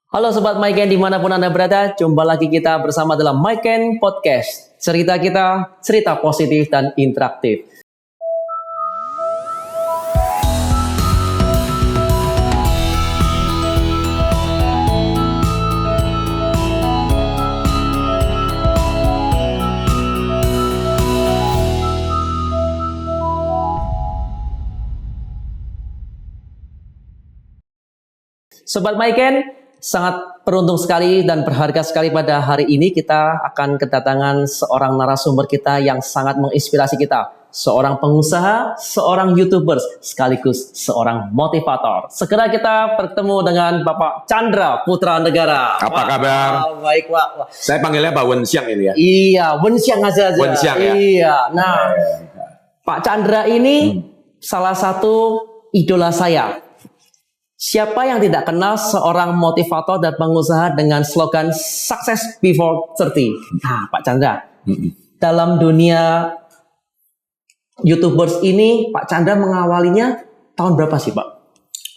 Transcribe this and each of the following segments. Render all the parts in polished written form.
Halo Sobat Maiken dimanapun Anda berada, jumpa lagi kita bersama dalam Maiken Podcast. Cerita kita, cerita positif dan interaktif. Sobat Maiken, sangat beruntung sekali dan berharga sekali pada hari ini kita akan kedatangan seorang narasumber kita yang sangat menginspirasi kita. Seorang pengusaha, seorang YouTuber, sekaligus seorang motivator. Segera kita bertemu dengan Bapak Chandra Putra Negara. Apa kabar? Baik, Pak. Saya panggilnya Pak Wenxiang ini ya. Iya, Wenxiang aja. Wenxiang ya. Iya. Nah, Pak Chandra ini salah satu idola saya. Siapa yang tidak kenal seorang motivator dan pengusaha dengan slogan Success Before 30? Nah, Pak Chandra, dalam dunia YouTubers ini, Pak Chandra mengawalinya tahun berapa sih, Pak?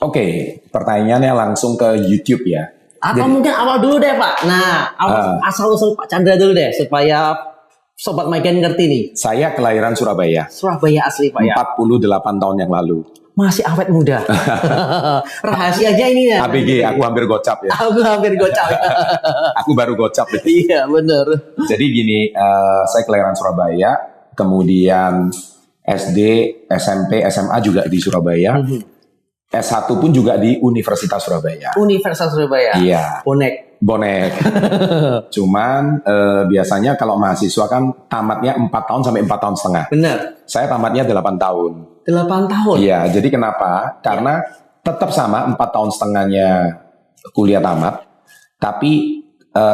Oke, pertanyaannya langsung ke YouTube ya. Atau mungkin awal dulu deh, Pak. Nah, asal-usul Pak Chandra dulu deh, supaya Sobat Maiken ngerti nih. Saya kelahiran Surabaya. Surabaya asli, Pak ya? 48 tahun yang lalu. Masih awet muda. Rahasianya ini ya. ABG, aku hampir gocap ya. Aku hampir gocap. Aku baru gocap. Iya, benar. Jadi gini, saya kelahiran Surabaya, kemudian SD, SMP, SMA juga di Surabaya. S1 pun juga di Universitas Surabaya. Universitas Surabaya. Iya. Bonek. Cuman biasanya kalau mahasiswa kan tamatnya 4 tahun sampai 4 tahun setengah. Benar. Saya tamatnya 8 tahun. 8 tahun? Iya, jadi kenapa? Karena tetap sama 4 tahun setengahnya kuliah tamat, tapi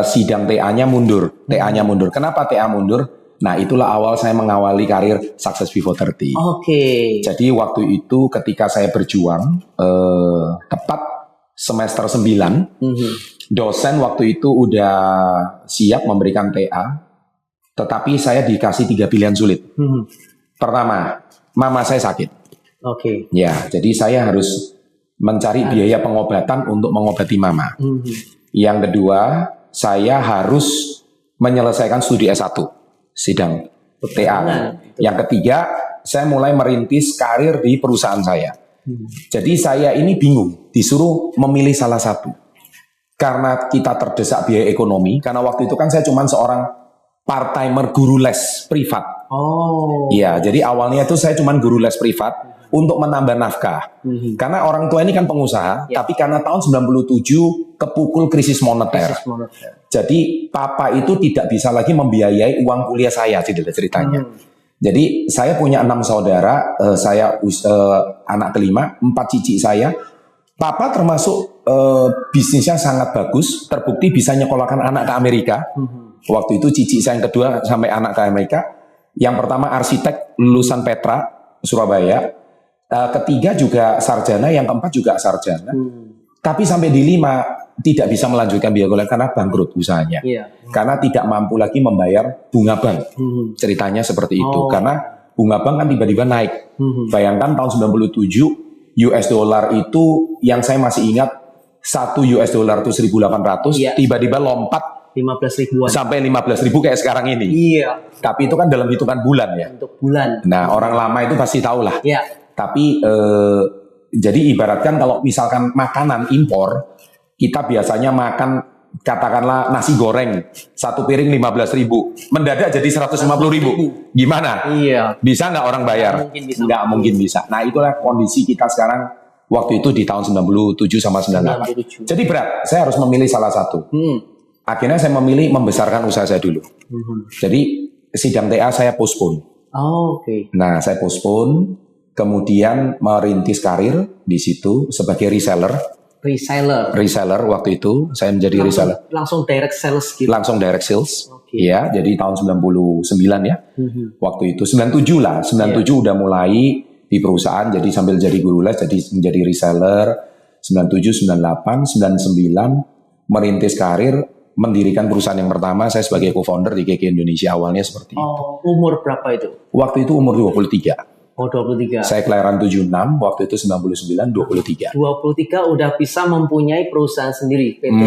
sidang TA-nya mundur. TA-nya mundur. Kenapa TA mundur? Nah, itulah awal saya mengawali karir Success Before 30. Oke. Jadi waktu itu ketika saya berjuang, tepat semester 9, dosen waktu itu udah siap memberikan TA, tetapi saya dikasih 3 pilihan sulit. Pertama, mama saya sakit. Oke. Ya, jadi saya harus mencari biaya pengobatan untuk mengobati mama. Yang kedua, saya harus menyelesaikan studi S1, sidang TA. Yang ketiga, saya mulai merintis karir di perusahaan saya. Jadi saya ini bingung, disuruh memilih salah satu. Karena kita terdesak biaya ekonomi, karena waktu itu kan saya cuma seorang part-timer guru les privat. Oh. Iya, jadi awalnya itu saya cuma guru les privat untuk menambah nafkah. Karena orang tua ini kan pengusaha, tapi karena tahun 97 kepukul krisis moneter. Jadi papa itu tidak bisa lagi membiayai uang kuliah saya, ceritanya. Jadi saya punya 6 saudara, saya anak kelima, 4 cici saya. Papa termasuk bisnisnya sangat bagus, terbukti bisa nyekolahkan anak ke Amerika. Waktu itu cici saya yang kedua sampai anak ke Amerika. Yang pertama arsitek lulusan Petra, Surabaya. Ketiga juga sarjana, yang keempat juga sarjana. Tapi sampai di 5 tidak bisa melanjutkan biaya kuliah karena bangkrut usahanya. Karena tidak mampu lagi membayar bunga bank. Ceritanya seperti itu. Karena bunga bank kan tiba-tiba naik. Bayangkan tahun 97 US dollar itu yang saya masih ingat 1 US dollar itu 1.800, tiba-tiba lompat 15 ribuan. Sampai 15 ribu kayak sekarang ini. Iya. Tapi itu kan dalam hitungan bulan ya. Untuk bulan. Nah, orang lama itu pasti tahu lah. Iya. Tapi jadi ibaratkan kalau misalkan makanan impor, kita biasanya makan katakanlah nasi goreng 1 piring 15 ribu, mendadak jadi 150 ribu. Gimana? Iya. Bisa nggak orang bayar? Nggak mungkin bisa. Nah, itulah kondisi kita sekarang waktu itu di tahun 97 sama 98. Jadi berat, saya harus memilih salah satu. Akhirnya saya memilih membesarkan usaha saya dulu. Jadi sidang TA saya postpone. Oke. Nah, saya postpone, kemudian merintis karir di situ sebagai reseller. Reseller waktu itu saya menjadi reseller. Langsung direct sales gitu. Langsung direct sales. Ya, jadi tahun 99 ya. Waktu itu 97 lah. 97 udah mulai di perusahaan, jadi sambil jadi guru les jadi menjadi reseller. 97, 98, 99 merintis karir, mendirikan perusahaan yang pertama saya sebagai co-founder di KK Indonesia awalnya seperti itu. Umur berapa itu? Waktu itu umur 23. Oh, 23. Saya kelahiran 76, waktu itu 99, 23. 23 udah bisa mempunyai perusahaan sendiri, PT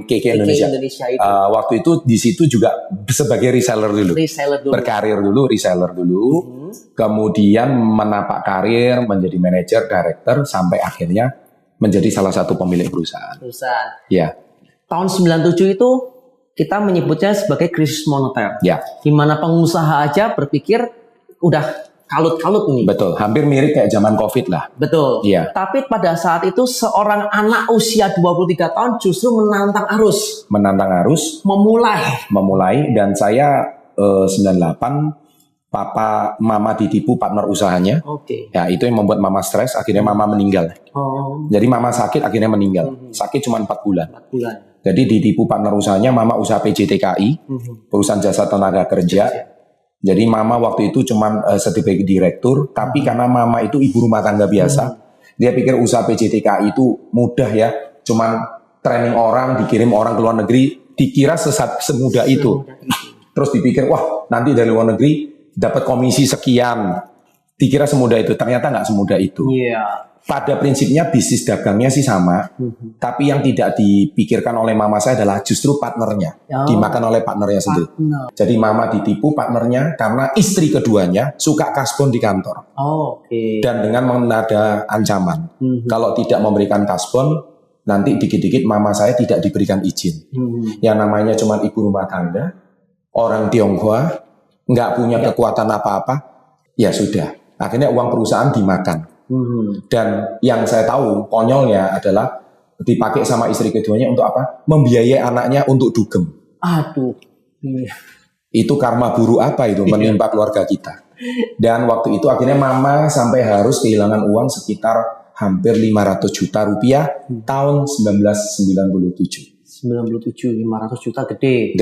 KK Indonesia. itu. Waktu itu di situ juga sebagai reseller dulu. Reseller dulu. Berkarir dulu, reseller dulu. Kemudian menapak karir menjadi manajer, director, sampai akhirnya menjadi salah satu pemilik perusahaan. Ya. Tahun 97 itu kita menyebutnya sebagai krisis moneter. Ya. Di mana pengusaha aja berpikir udah kalut-kalut nih. Betul, hampir mirip kayak zaman Covid lah. Betul. Iya. Tapi pada saat itu seorang anak usia 23 tahun justru menantang arus. Memulai dan saya 98 papa mama ditipu partner usahanya. Oke. Ya, itu yang membuat mama stres, akhirnya mama meninggal. Oh. Jadi mama sakit akhirnya meninggal. Sakit cuma 4 bulan. 4 bulan. Jadi ditipu partner usahanya, mama usaha PJTKI, perusahaan jasa tenaga kerja. Jadi mama waktu itu cuman sebagai direktur, tapi karena mama itu ibu rumah tangga biasa, dia pikir usaha PJTKI itu mudah ya, cuman training orang, dikirim orang ke luar negeri, dikira semudah itu. Terus dipikir, wah nanti dari luar negeri dapat komisi sekian, dikira semudah itu, ternyata nggak semudah itu. Iya. Pada prinsipnya bisnis dagangnya sih sama, tapi yang tidak dipikirkan oleh mama saya adalah justru partnernya, dimakan oleh partnernya sendiri. Jadi mama ditipu partnernya karena istri keduanya suka kasbon di kantor. Oke. Dan dengan menada ancaman, kalau tidak memberikan kasbon, nanti dikit-dikit mama saya tidak diberikan izin. Yang namanya cuma ibu rumah tangga, orang Tionghoa, nggak punya kekuatan apa-apa, ya sudah. Akhirnya uang perusahaan dimakan. Dan yang saya tahu konyolnya adalah dipakai sama istri keduanya untuk apa? Membiayai anaknya untuk dugem. Aduh. Itu karma buruk apa itu menimpa keluarga kita. Dan waktu itu akhirnya mama sampai harus kehilangan uang sekitar hampir 500 juta rupiah tahun 1997. 97, 500 juta gede.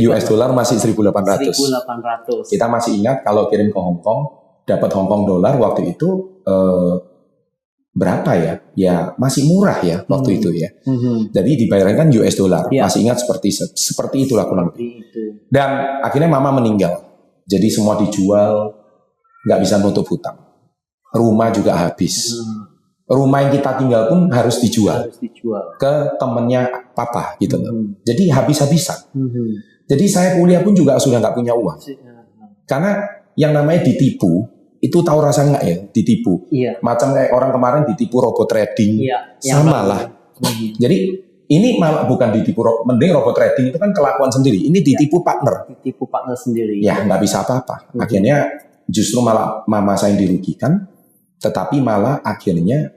US dollar masih 1.800. 1.800. Kita masih ingat kalau kirim ke Hong Kong, dapat Hong Kong dolar waktu itu berapa ya? Ya masih murah ya waktu itu ya. Jadi dibayarkan US dollar. Masih ingat seperti itulah kurang lebih. Dan akhirnya mama meninggal. Jadi semua dijual, nggak bisa nutup hutang. Rumah juga habis. Rumah yang kita tinggal pun harus dijual ke temennya papa gitu loh. Jadi habis-habisan. Jadi saya kuliah pun juga sudah nggak punya uang. Karena yang namanya ditipu, itu tahu rasa nggak ya ditipu? Iya. Macam kayak orang kemarin ditipu robot trading, sama lah. Jadi ini malah bukan ditipu, mending robot trading itu kan kelakuan sendiri. Ini ditipu partner. Ditipu partner sendiri. Ya nggak bisa apa-apa. Akhirnya justru malah mama saya yang dirugikan, tetapi malah akhirnya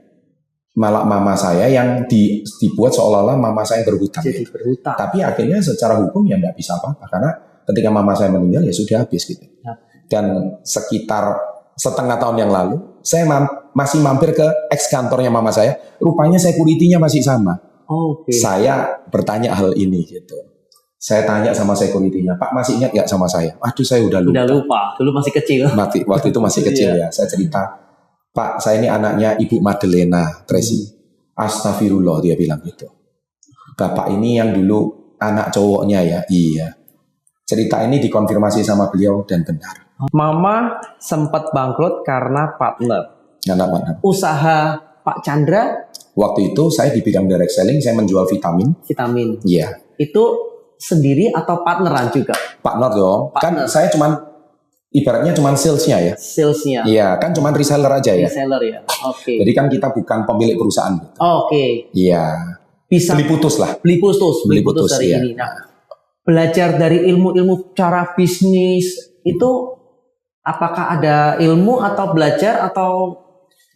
mama saya yang dibuat seolah-olah mama saya berhutang. Jadi berhutang. Tapi akhirnya secara hukum ya nggak bisa apa-apa karena ketika mama saya meninggal ya sudah habis gitu. Dan sekitar setengah tahun yang lalu, saya masih mampir ke ex kantornya mama saya. Rupanya security-nya masih sama. Saya bertanya hal ini gitu. Saya tanya sama security-nya, Pak masih ingat nggak sama saya? Aduh saya udah lupa. Udah lupa, dulu masih kecil. Waktu itu masih kecil ya. Saya cerita, Pak saya ini anaknya Ibu Madelena Tracy. Astagfirullah dia bilang gitu. Bapak ini yang dulu anak cowoknya ya. Iya. Cerita ini dikonfirmasi sama beliau dan benar. Mama sempat bangkrut karena partner. Usaha Pak Chandra. Waktu itu saya di bidang direct selling, saya menjual vitamin. Iya. Itu sendiri atau partneran juga? Partner dong. Kan saya ibaratnya cuman salesnya ya. Iya, kan cuman reseller aja ya. Jadi kan kita bukan pemilik perusahaan. Gitu. Iya. Bisa beli putus lah. Beli putus dari ini. Nah, belajar dari ilmu-ilmu cara bisnis itu. Apakah ada ilmu atau belajar atau?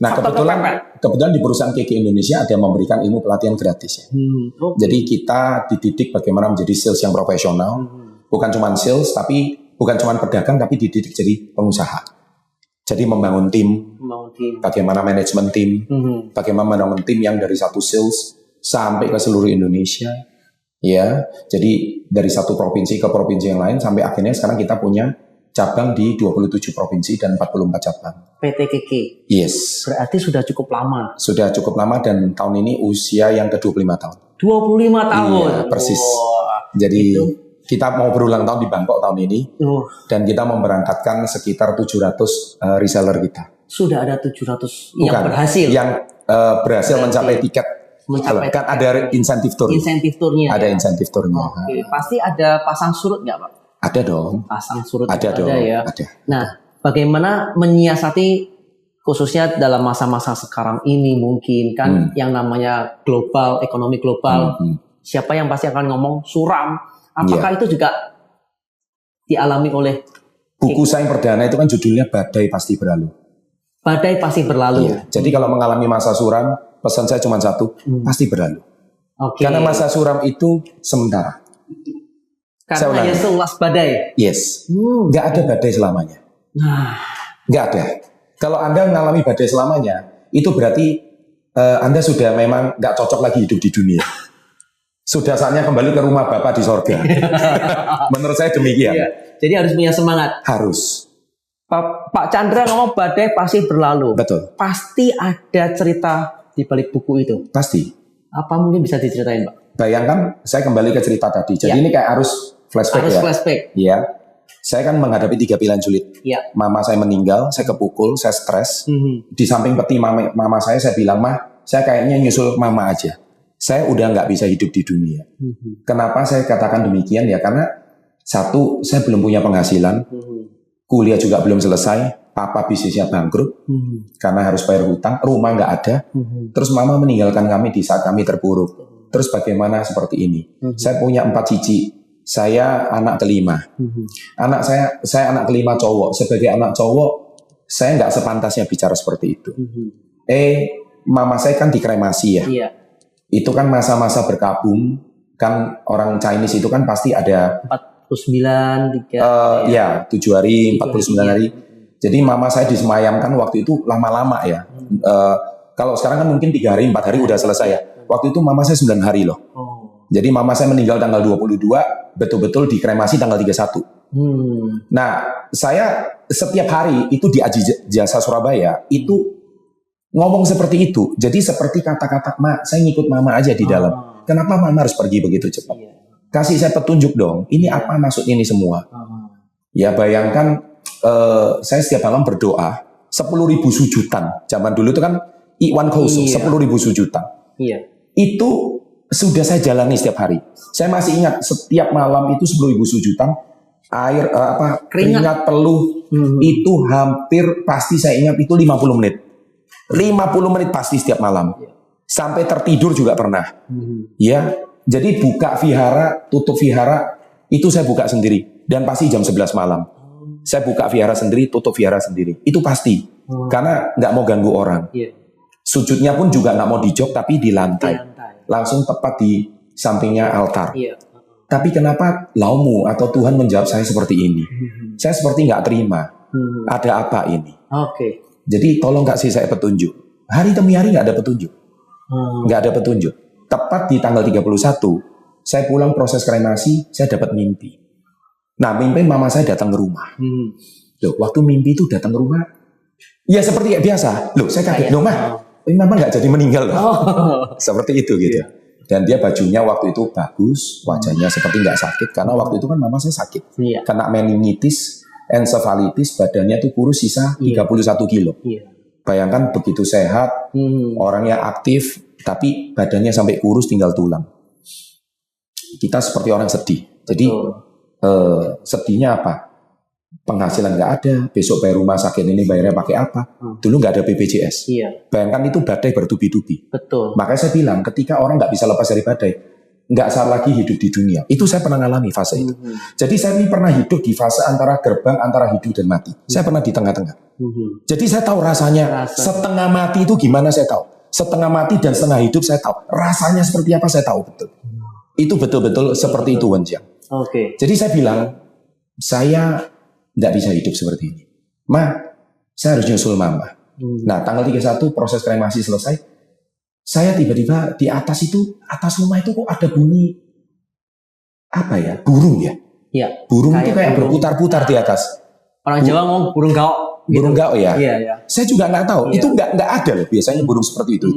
Nah kebetulan di perusahaan KK Indonesia ada memberikan ilmu pelatihan gratis ya. Jadi kita dididik bagaimana menjadi sales yang profesional. Bukan cuma sales tapi bukan cuma pedagang tapi dididik jadi pengusaha. Jadi membangun tim, bagaimana manajemen tim, bagaimana membangun tim yang dari satu sales sampai ke seluruh Indonesia. Ya, jadi dari satu provinsi ke provinsi yang lain sampai akhirnya sekarang kita punya cabang di 27 provinsi dan 44 cabang. PT KK? Yes. Berarti sudah cukup lama? Sudah cukup lama dan tahun ini usia yang ke-25 tahun. 25 tahun? Iya, persis. Jadi Kita mau berulang tahun di Bangkok tahun ini. Dan kita memberangkatkan sekitar 700 reseller kita. Sudah ada 700 yang Bukan, berhasil. Yang berhasil mencapai tiket. Kan ada insentif tour. Insentif turnya. Ada insentif turnya. Oke. Pasti ada pasang surut nggak Pak? Ada dong. Pasang surut Ada dong. ya. Ada. Nah, bagaimana menyiasati khususnya dalam masa-masa sekarang ini mungkin kan yang namanya global, ekonomi global. Siapa yang pasti akan ngomong suram? Apakah itu juga dialami oleh buku saya yang perdana itu kan judulnya Badai Pasti Berlalu. Badai pasti berlalu. Iya. Jadi kalau mengalami masa suram, pesan saya cuma satu, pasti berlalu. Oke. Karena masa suram itu sementara. Karena hanya seulas badai. Yes. Nggak ada badai selamanya. Nggak ada. Kalau Anda mengalami badai selamanya, itu berarti Anda sudah memang nggak cocok lagi hidup di dunia. Sudah saatnya kembali ke rumah Bapak di sorga. Menurut saya demikian. Iya. Jadi harus punya semangat. Harus. Pak Chandra ngomong badai pasti berlalu. Betul. Pasti ada cerita di balik buku itu. Pasti. Apa mungkin bisa diceritain, Pak? Bayangkan saya kembali ke cerita tadi. Jadi ini kayak arus flashback Harus ya. flashback. Iya. Saya kan menghadapi 3 pilihan sulit. Iya. Mama saya meninggal, saya kepukul, saya stres. Di samping peti mama saya bilang, "Mah, saya kayaknya nyusul mama aja. Saya udah nggak bisa hidup di dunia." Kenapa saya katakan demikian? Ya karena satu, saya belum punya penghasilan. Kuliah juga belum selesai. Papa bisnisnya bangkrut karena harus bayar hutang. Rumah nggak ada. Terus mama meninggalkan kami di saat kami terpuruk. Terus bagaimana seperti ini? Saya punya 4 cici. Saya anak kelima. Anak saya anak kelima cowok. Sebagai anak cowok, saya nggak sepantasnya bicara seperti itu. Mama saya kan dikremasi ya. Iya. Itu kan masa-masa berkabung. Kan orang Chinese itu kan pasti ada 49, 3. ya 7 hari, 49 hari. Jadi mama saya disemayamkan waktu itu lama-lama ya. Kalau sekarang kan mungkin 3 hari, 4 hari udah selesai ya. Waktu itu mama saya 9 hari loh. Jadi mama saya meninggal tanggal 22, betul-betul dikremasi tanggal 31. Nah, saya setiap hari itu di Aji Jasa Surabaya, itu ngomong seperti itu. Jadi seperti kata-kata, "Ma, saya ngikut mama aja di dalam. Kenapa mama harus pergi begitu cepat? Kasih saya petunjuk dong, ini apa maksud ini semua?" Ya bayangkan, saya setiap malam berdoa, 10.000 sujudan. Zaman dulu itu kan Iwan Kousum, 10.000 sujudan. Iya. Itu sudah saya jalani setiap hari. Saya masih ingat setiap malam itu 10.000 sujudan. Air keringat peluh itu hampir pasti saya ingat itu 50 menit. 50 menit pasti setiap malam. Sampai tertidur juga pernah. Ya, jadi buka vihara, tutup vihara itu saya buka sendiri dan pasti jam 11 malam. Saya buka vihara sendiri, tutup vihara sendiri. Itu pasti. Karena nggak mau ganggu orang. Sujudnya pun juga nggak mau di jok tapi di lantai. Langsung tepat di sampingnya altar. Tapi kenapa laumu atau Tuhan menjawab saya seperti ini? Saya seperti nggak terima. Ada apa ini? Jadi tolong kasih saya petunjuk. Hari demi hari nggak ada petunjuk. Nggak ada petunjuk. Tepat di tanggal 31, saya pulang proses kremasi, saya dapat mimpi. Nah, mimpi mama saya datang ke rumah. Loh, waktu mimpi itu datang ke rumah, ya seperti biasa. Loh, saya kaget. Loh, Mah, ini mama nggak jadi meninggal loh. Seperti itu gitu. Dan dia bajunya waktu itu bagus, wajahnya seperti nggak sakit. Karena waktu itu kan mama saya sakit. Kena meningitis, ensefalitis, badannya tuh kurus sisa 31 kilo. Bayangkan begitu sehat, orangnya aktif, tapi badannya sampai kurus tinggal tulang. Kita seperti orang sedih. Jadi sedihnya apa? Penghasilan nggak ada, besok bayar rumah sakit ini bayarnya pakai apa? Dulu nggak ada BPJS. Bayangkan itu badai bertubi-tubi. Makanya saya bilang, ketika orang nggak bisa lepas dari badai, nggak saat lagi hidup di dunia. Itu saya pernah ngalami fase itu. Jadi saya ini pernah hidup di fase antara gerbang, antara hidup dan mati. Saya pernah di tengah-tengah. Jadi saya tahu rasanya, setengah mati itu gimana saya tahu. Setengah mati dan setengah hidup saya tahu. Rasanya seperti apa saya tahu betul. Itu betul-betul seperti itu, Wenjiang. Jadi saya bilang, saya nggak bisa hidup seperti ini. Ma, saya harus nyusul mama. Nah, tanggal 31 proses kremasi selesai. Saya tiba-tiba di atas itu, atas rumah itu kok ada bunyi, apa ya, burung ya? Burung itu kayak berputar-putar di atas. Orang Jawa ngomong burung gaok. Burung gaok ya? Iya. Saya juga nggak tahu. Itu nggak ada loh biasanya burung seperti itu.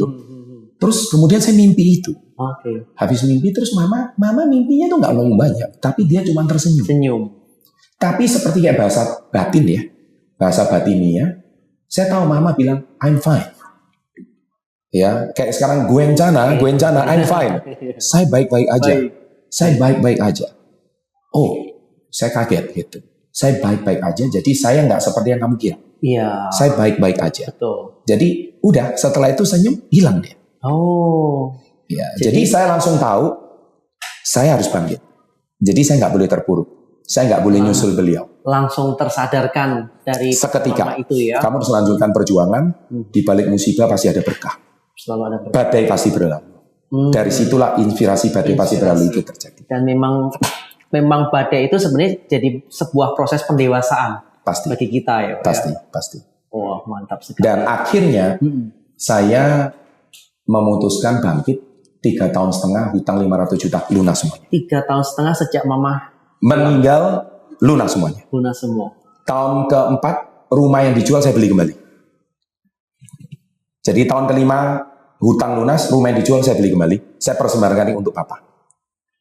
Terus kemudian saya mimpi itu. Oke. Habis mimpi terus mama mimpinya tuh nggak ngomong banyak, tapi dia cuma tersenyum. Senyum. Tapi seperti kayak bahasa batin ya, bahasa batinnya, saya tahu mama bilang I'm fine. Ya, kayak sekarang gue encana, I'm fine. Saya baik-baik aja. Saya baik-baik aja. Oh, saya kaget gitu. Saya baik-baik aja, jadi saya nggak seperti yang kamu kira. Iya. Saya baik-baik aja. Betul. Jadi udah setelah itu senyum hilang dia. Oh. Ya, jadi saya langsung tahu saya harus bangkit. Jadi saya nggak boleh terpuruk. Saya nggak boleh nyusul beliau. Langsung tersadarkan dari Seketika pertama itu ya. kamu harus lanjutkan perjuangan. Di balik musibah pasti ada berkah. Selalu ada Badai pasti berlalu. Dari situlah inspirasi badai pasti berlalu itu terjadi. Dan memang badai itu sebenarnya jadi sebuah proses pendewasaan Pasti, bagi kita ya. Pak, pasti, ya? pasti. Wah, mantap sekali. Dan akhirnya saya memutuskan bangkit 3,5 tahun hutang 500 juta lunas semuanya. 3,5 tahun sejak mama Meninggal lunas semuanya. lunas semua. Tahun keempat rumah yang dijual saya beli kembali. Jadi tahun kelima hutang lunas, rumah yang dijual saya beli kembali. Saya persembahkan untuk Papa.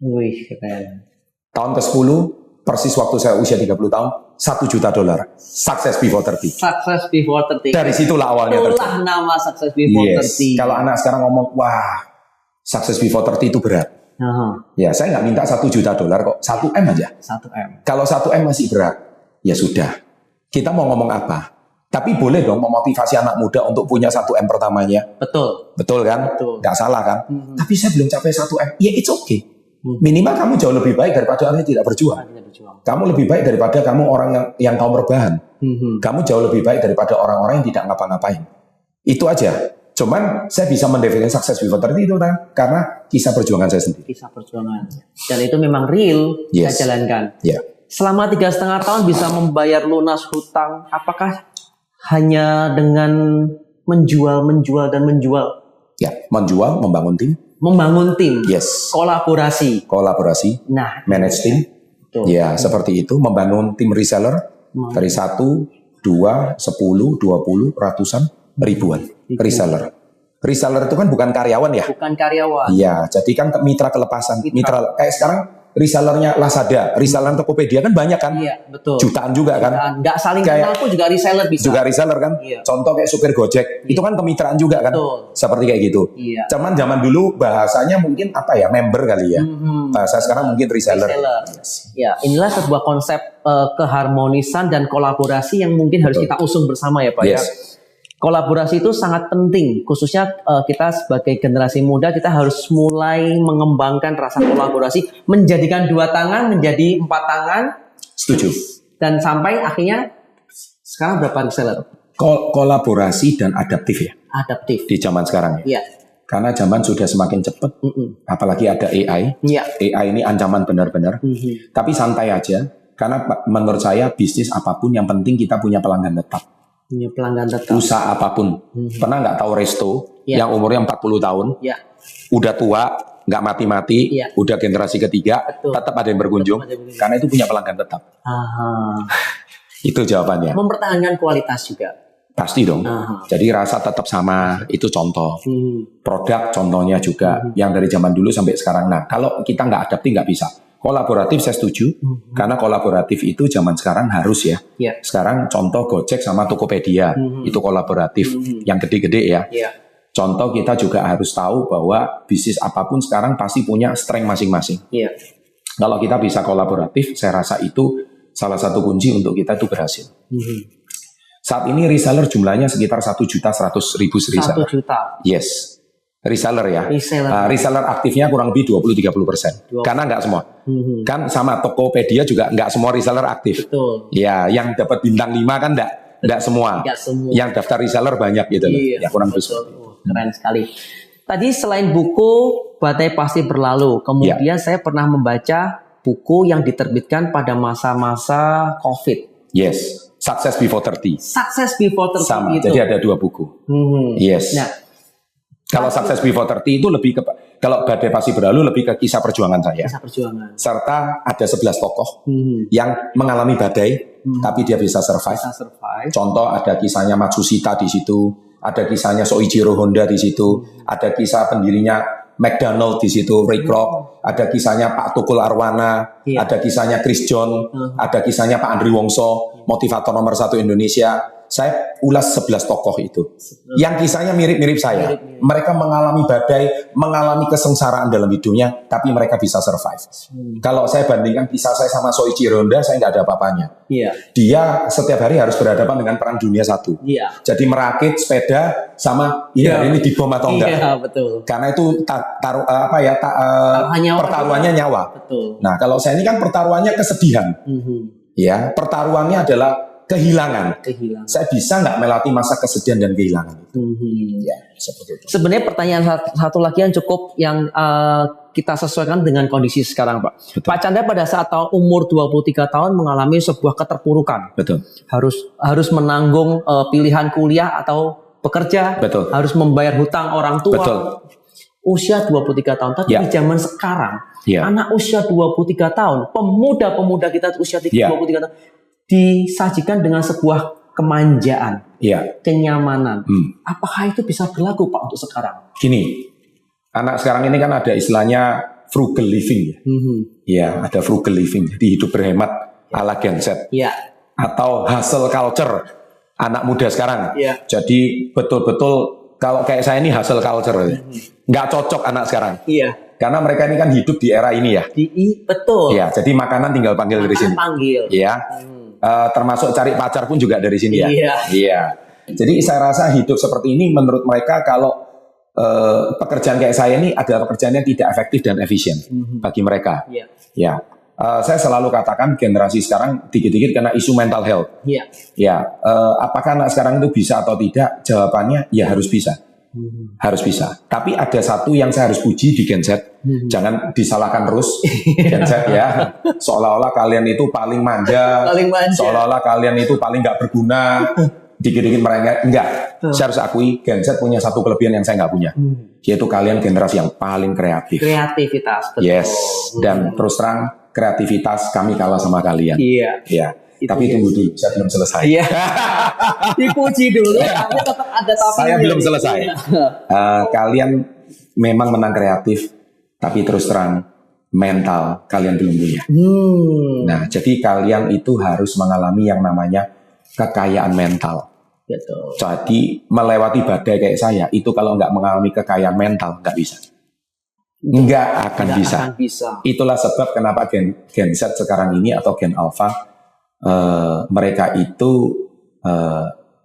Wih, keren. Tahun ke-10 persis waktu saya usia 30 tahun, $1 juta. Success before 30. Success before 30. Dari situlah awalnya terjadi. Itulah nama Success before Yes. 30. Kalau anak sekarang ngomong, wah, Success before 30 itu berat. Ya, saya nggak minta $1 juta kok, 1 M aja. 1M. Kalau 1 M masih berat, ya sudah. Kita mau ngomong apa? Tapi boleh dong memotivasi anak muda untuk punya 1 M pertamanya. Betul. Betul kan? Betul. Nggak salah kan? Tapi saya belum capai 1 M. Ya it's okay. Minimal kamu jauh lebih baik daripada orang yang tidak berjuang. Kamu lebih baik daripada kamu orang yang kaum berbahan. Kamu jauh lebih baik daripada orang-orang yang tidak ngapa-ngapain. Itu aja. Cuman saya bisa mendefinisikan sukses before 30 itu kan karena kisah perjuangan saya sendiri. Kisah perjuangan. Dan itu memang real Yes. saya jalankan. Ya. Selama 3,5 tahun bisa membayar lunas hutang. Apakah hanya dengan menjual dan menjual? Ya, menjual, membangun tim. Membangun tim. Yes. Kolaborasi. Kolaborasi, Nah, manage tim. betul. Ya, seperti itu. Membangun tim reseller dari 1, 2, 10, 20, ratusan, ribuan reseller. Reseller itu kan bukan karyawan ya. Bukan karyawan. Iya, jadi kan mitra kelepasan. Mitra kayak sekarang resellernya Lazada, reseller Tokopedia kan banyak kan? Iya, betul. Jutaan juga kan? Dan nggak saling Kayak- kenal pun juga reseller bisa. Juga reseller kan? Iya. Contoh kayak supir Gojek, itu kan kemitraan juga kan? Betul. Seperti kayak gitu. Iya. Cuman zaman dulu bahasanya mungkin apa ya, member kali ya. Bahasa sekarang mungkin reseller. Ya, inilah sebuah konsep keharmonisan dan kolaborasi yang mungkin harus Betul. kita usung bersama ya Pak ya. Yes. Kolaborasi itu sangat penting, khususnya kita sebagai generasi muda kita harus mulai mengembangkan rasa kolaborasi, menjadikan 2 tangan menjadi 4 tangan, Setuju. dan sampai akhirnya sekarang berapa reseller? Kolaborasi dan adaptif ya Adaptif. di zaman sekarang ya. Iya. Karena zaman sudah semakin cepat, apalagi ada AI. Iya. AI ini ancaman benar-benar. Tapi santai aja, karena menurut saya bisnis apapun yang penting kita punya pelanggan tetap. Punya pelanggan tetap. Usaha apapun. Pernah nggak tahu resto Iya. yang umurnya 40 tahun, Iya. udah tua, nggak mati-mati, Iya. udah generasi ketiga, Betul. tetap ada yang berkunjung, Tetap ada yang berkunjung. karena itu punya pelanggan tetap. Aha. Itu jawabannya. Mempertahankan kualitas juga. Pasti dong. Aha. Jadi rasa tetap sama, itu contoh. Hmm. Produk contohnya juga, yang dari zaman dulu sampai sekarang. Nah, kalau kita nggak adaptif nggak bisa. Kolaboratif saya setuju, karena kolaboratif itu zaman sekarang harus ya. Iya. Sekarang contoh Gojek sama Tokopedia, itu kolaboratif, yang gede-gede ya. Iya. Contoh kita juga harus tahu bahwa bisnis apapun sekarang pasti punya strength masing-masing. Iya. Kalau kita bisa kolaboratif, saya rasa itu salah satu kunci untuk kita itu berhasil. Saat ini reseller jumlahnya sekitar 1.100.000 1 reseller. juta. Yes, reseller ya. Reseller. Reseller aktifnya kurang lebih 20-30%. Karena nggak semua. Kan sama Tokopedia juga nggak semua reseller aktif. Betul. Ya, yang dapat bintang 5 kan nggak semua. Nggak semua. Yang daftar reseller banyak gitu loh. Iya. Ya kurang lebih. Betul. Keren sekali. Tadi selain buku Badai Pasti Berlalu, kemudian saya pernah membaca buku yang diterbitkan pada masa-masa COVID. Yes, Success Before 30. Success Before 30 Sama, itu. jadi ada 2 buku. Yes. Nah, Kalau Success Before 30 itu lebih ke, kalau Badai Pasti Berlalu lebih ke kisah perjuangan saya. kisah perjuangan. Serta ada 11 tokoh yang mengalami badai, tapi dia bisa survive. Bisa survive. Contoh ada kisahnya Matsushita di situ, ada kisahnya Soichiro Honda di situ, ada kisah pendirinya McDonald di situ, Ray Kroc, ada kisahnya Pak Tukul Arwana, ada kisahnya Chris John, ada kisahnya Pak Andri Wongso, motivator nomor 1 Indonesia. Saya ulas 11 tokoh itu. Yang kisahnya mirip-mirip saya. Mereka mengalami badai, mengalami kesengsaraan dalam hidupnya, tapi mereka bisa survive. Kalau saya bandingkan kisah saya sama Soichiro Honda, saya nggak ada apa-apanya. Dia setiap hari harus berhadapan dengan perang dunia 1. Jadi merakit sepeda sama ini dibom atau enggak. Iya, betul. Karena itu pertaruhannya nyawa. Betul. Nah, kalau saya ini kan pertaruhannya kesedihan. Ya, pertaruhannya adalah kehilangan. Saya bisa nggak melewati masa kesedihan dan kehilangan itu. Ya, seperti itu. Sebenarnya pertanyaan satu lagi yang cukup yang kita sesuaikan dengan kondisi sekarang, Pak. Betul. Pak Chandra pada saat umur 23 tahun mengalami sebuah keterpurukan. Betul. Harus menanggung pilihan kuliah atau bekerja. Betul. Harus membayar hutang orang tua. Betul. Usia 23 tahun. Tapi di zaman sekarang, anak usia 23 tahun, pemuda-pemuda kita usia 23 tahun, disajikan dengan sebuah kemanjaan, kenyamanan. Apakah itu bisa berlaku, Pak, untuk sekarang? Gini, anak sekarang ini kan ada istilahnya frugal living. Ya, ada frugal living. Jadi hidup berhemat ala Gen Z. Atau hustle culture anak muda sekarang. Jadi betul-betul kalau kayak saya ini hustle culture. Nggak cocok anak sekarang. Karena mereka ini kan hidup di era ini ya. Betul. Ya, jadi makanan tinggal panggil dari sini. Ya. Termasuk cari pacar pun juga dari sini ya. Iya. Jadi saya rasa hidup seperti ini menurut mereka kalau pekerjaan kayak saya ini adalah pekerjaan yang tidak efektif dan efisien bagi mereka. Ya. Saya selalu katakan generasi sekarang dikit-dikit kena isu mental health. Apakah anak sekarang itu bisa atau tidak? Jawabannya ya harus bisa. Harus bisa. Tapi ada satu yang saya harus puji di Gen Z. Jangan disalahkan terus Gen Z ya. Seolah-olah kalian itu paling manja. Seolah-olah kalian itu paling nggak berguna. Dikit-dikit mereka enggak. Saya harus akui Gen Z punya satu kelebihan yang saya nggak punya. Yaitu kalian generasi yang paling kreatif. Kreativitas. Betul. Yes. Dan terus terang kreativitas kami kalah sama kalian. Ya. Tapi tunggu dulu, saya belum selesai. Dipuji dulu, tapi tetap ada tapi. Saya belum selesai. Kalian memang menang kreatif, tapi terus terang mental kalian belum punya. Nah, jadi kalian itu harus mengalami yang namanya kekayaan mental. Betul. Jadi melewati badai kayak saya itu kalau nggak mengalami kekayaan mental nggak bisa. Nggak akan bisa. Itulah sebab kenapa Gen Z sekarang ini atau Gen Alpha mereka itu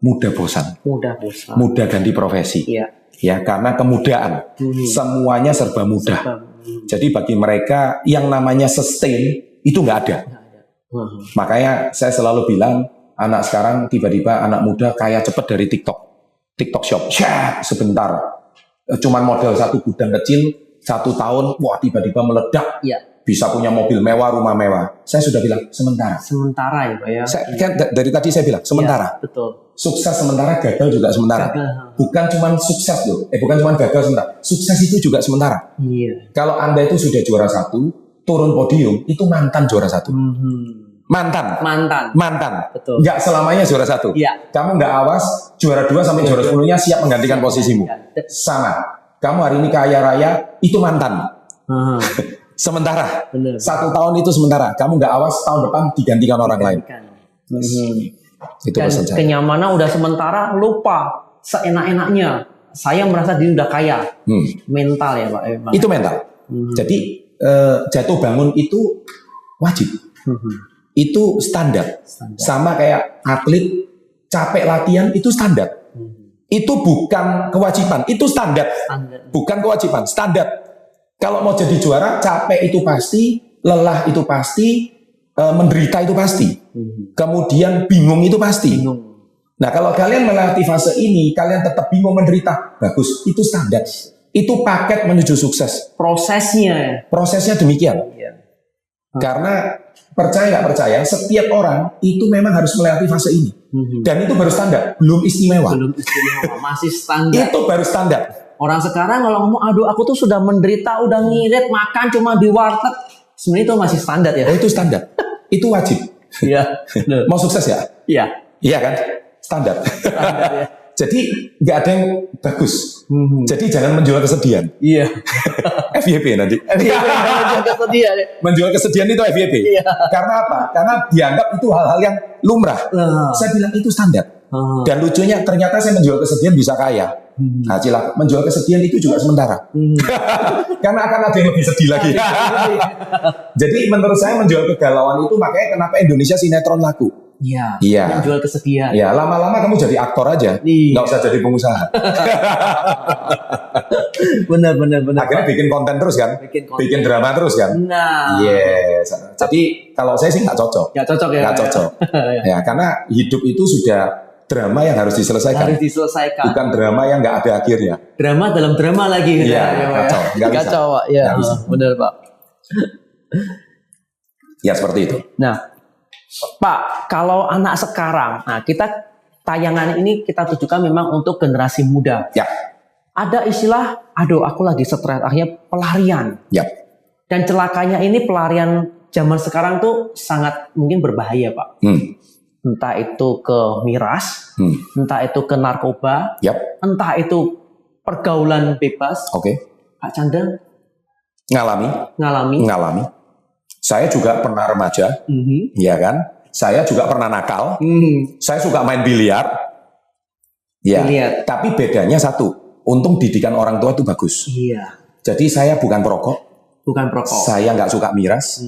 mudah bosan, mudah ganti profesi, ya karena kemudaan, semuanya serba mudah. Jadi bagi mereka yang namanya sustain itu nggak ada. Makanya saya selalu bilang anak sekarang tiba-tiba anak muda kaya cepet dari TikTok Shop, sebentar, cuman modal satu gudang kecil 1 tahun, wah tiba-tiba meledak. Bisa punya mobil mewah, rumah mewah. Saya sudah bilang sementara. Sementara ya, Pak ya. Dari tadi saya bilang sementara. Betul. Sukses sementara, gagal juga sementara. Bukan cuma sukses loh. Bukan cuma gagal sementara. Sukses itu juga sementara. Kalau Anda itu sudah juara 1, turun podium, itu mantan juara 1. Mantan. Betul. Nggak selamanya juara 1. Kamu nggak awas, juara 2 sampai juara 10-nya siap menggantikan posisimu. Sama. Kamu hari ini kaya raya, itu mantan. Sementara. 1 tahun itu sementara. Kamu nggak awas, tahun depan digantikan orang lain. Itu pesan saya. Kenyamanan udah sementara, lupa seenak-enaknya. Saya merasa diri udah kaya. Mental ya, Pak. Itu mental. Jadi jatuh bangun itu wajib. Itu standar. Sama kayak atlet capek latihan itu standar. Itu bukan kewajiban, itu standar. Bukan kewajiban, standar. Kalau mau jadi juara, capek itu pasti, lelah itu pasti, menderita itu pasti. Kemudian bingung itu pasti. Nah, kalau kalian melewati fase ini, kalian tetap bingung menderita, bagus, itu standar. Itu paket menuju sukses. Prosesnya demikian. Karena percaya nggak percaya, setiap orang itu memang harus melewati fase ini. Dan itu baru standar, belum istimewa. Masih standar. Itu baru standar. Orang sekarang kalau ngomong, aduh aku tuh sudah menderita, udah ngirit, makan cuma di warteg. Sebenarnya itu masih standar ya? Itu standar. Itu wajib. Mau sukses ya? Iya kan? Standar. Jadi nggak ada yang bagus. Jadi jangan menjual kesedihan. Iya. FYP nanti. Kesedihan. Menjual kesedihan itu FYP. Iya. Karena apa? Karena dianggap itu hal-hal yang lumrah. Saya bilang itu standar. Dan lucunya ternyata saya menjual kesedihan bisa kaya. Nah, cilaka. Menjual kesedihan itu juga sementara. Karena akan ada yang lebih sedih lagi. Jadi menurut saya menjual kegalauan itu makanya kenapa Indonesia sinetron laku. Iya. Iya. Menjual kesedihan. Ya, lama-lama kamu jadi aktor aja. Iya. Nggak usah jadi pengusaha. Benar. Akhirnya bikin konten terus kan? Bikin drama terus kan? Nah. Yes. Jadi kalau saya sih nggak cocok. Nggak cocok ya. Nggak cocok. Ya, karena hidup itu sudah drama yang harus diselesaikan. Harus diselesaikan. Bukan drama yang nggak ada akhirnya. Drama dalam drama lagi. Iya, kacau. Nggak bisa. Kacau, Pak. Ya, Nggak bisa. benar, Pak. Ya seperti itu. Nah, Pak, kalau anak sekarang, nah kita tayangan ini kita tujukan memang untuk generasi muda. Ya. Ada istilah, aduh aku lagi stres, akhirnya pelarian. Ya. Dan celakanya ini pelarian zaman sekarang tuh sangat mungkin berbahaya, Pak. Entah itu ke miras, entah itu ke narkoba, Yap. entah itu pergaulan bebas. Oke. Pak Chandra Ngalami. ngalami. Saya juga pernah remaja, ya kan? Saya juga pernah nakal. Saya suka main biliar. Ya. Biliar. Tapi bedanya satu, untung didikan orang tua itu bagus. Iya. Jadi saya bukan perokok. Bukan perokok. Saya nggak suka miras.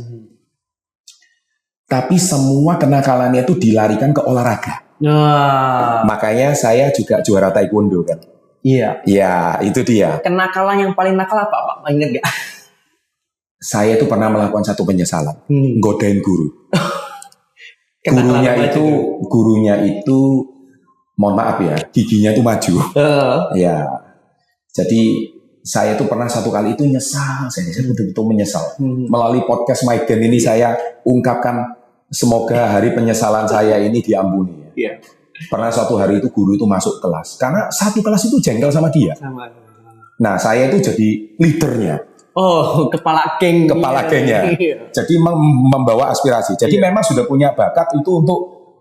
Tapi semua kenakalannya itu dilarikan ke olahraga. Nah, Makanya saya juga juara taekwondo kan. iya. Ya, itu dia. Kenakalan yang paling nakal apa, Pak? Ingat nggak? Saya itu pernah melakukan satu penyesalan. Godain guru. Kenakalan apa Gurunya itu, mohon maaf ya, giginya itu maju. Ya. Jadi saya itu pernah satu kali itu nyesal. Saya betul-betul menyesal. Melalui podcast Maigen ini saya ungkapkan semoga hari penyesalan saya ini diampuni. Iya. Pernah suatu hari itu guru itu masuk kelas. Karena satu kelas itu jengkel sama dia. Sama. Nah, saya itu jadi leadernya. Oh, kepala geng. Kepala gengnya. Iya. Jadi membawa aspirasi. Jadi memang sudah punya bakat itu untuk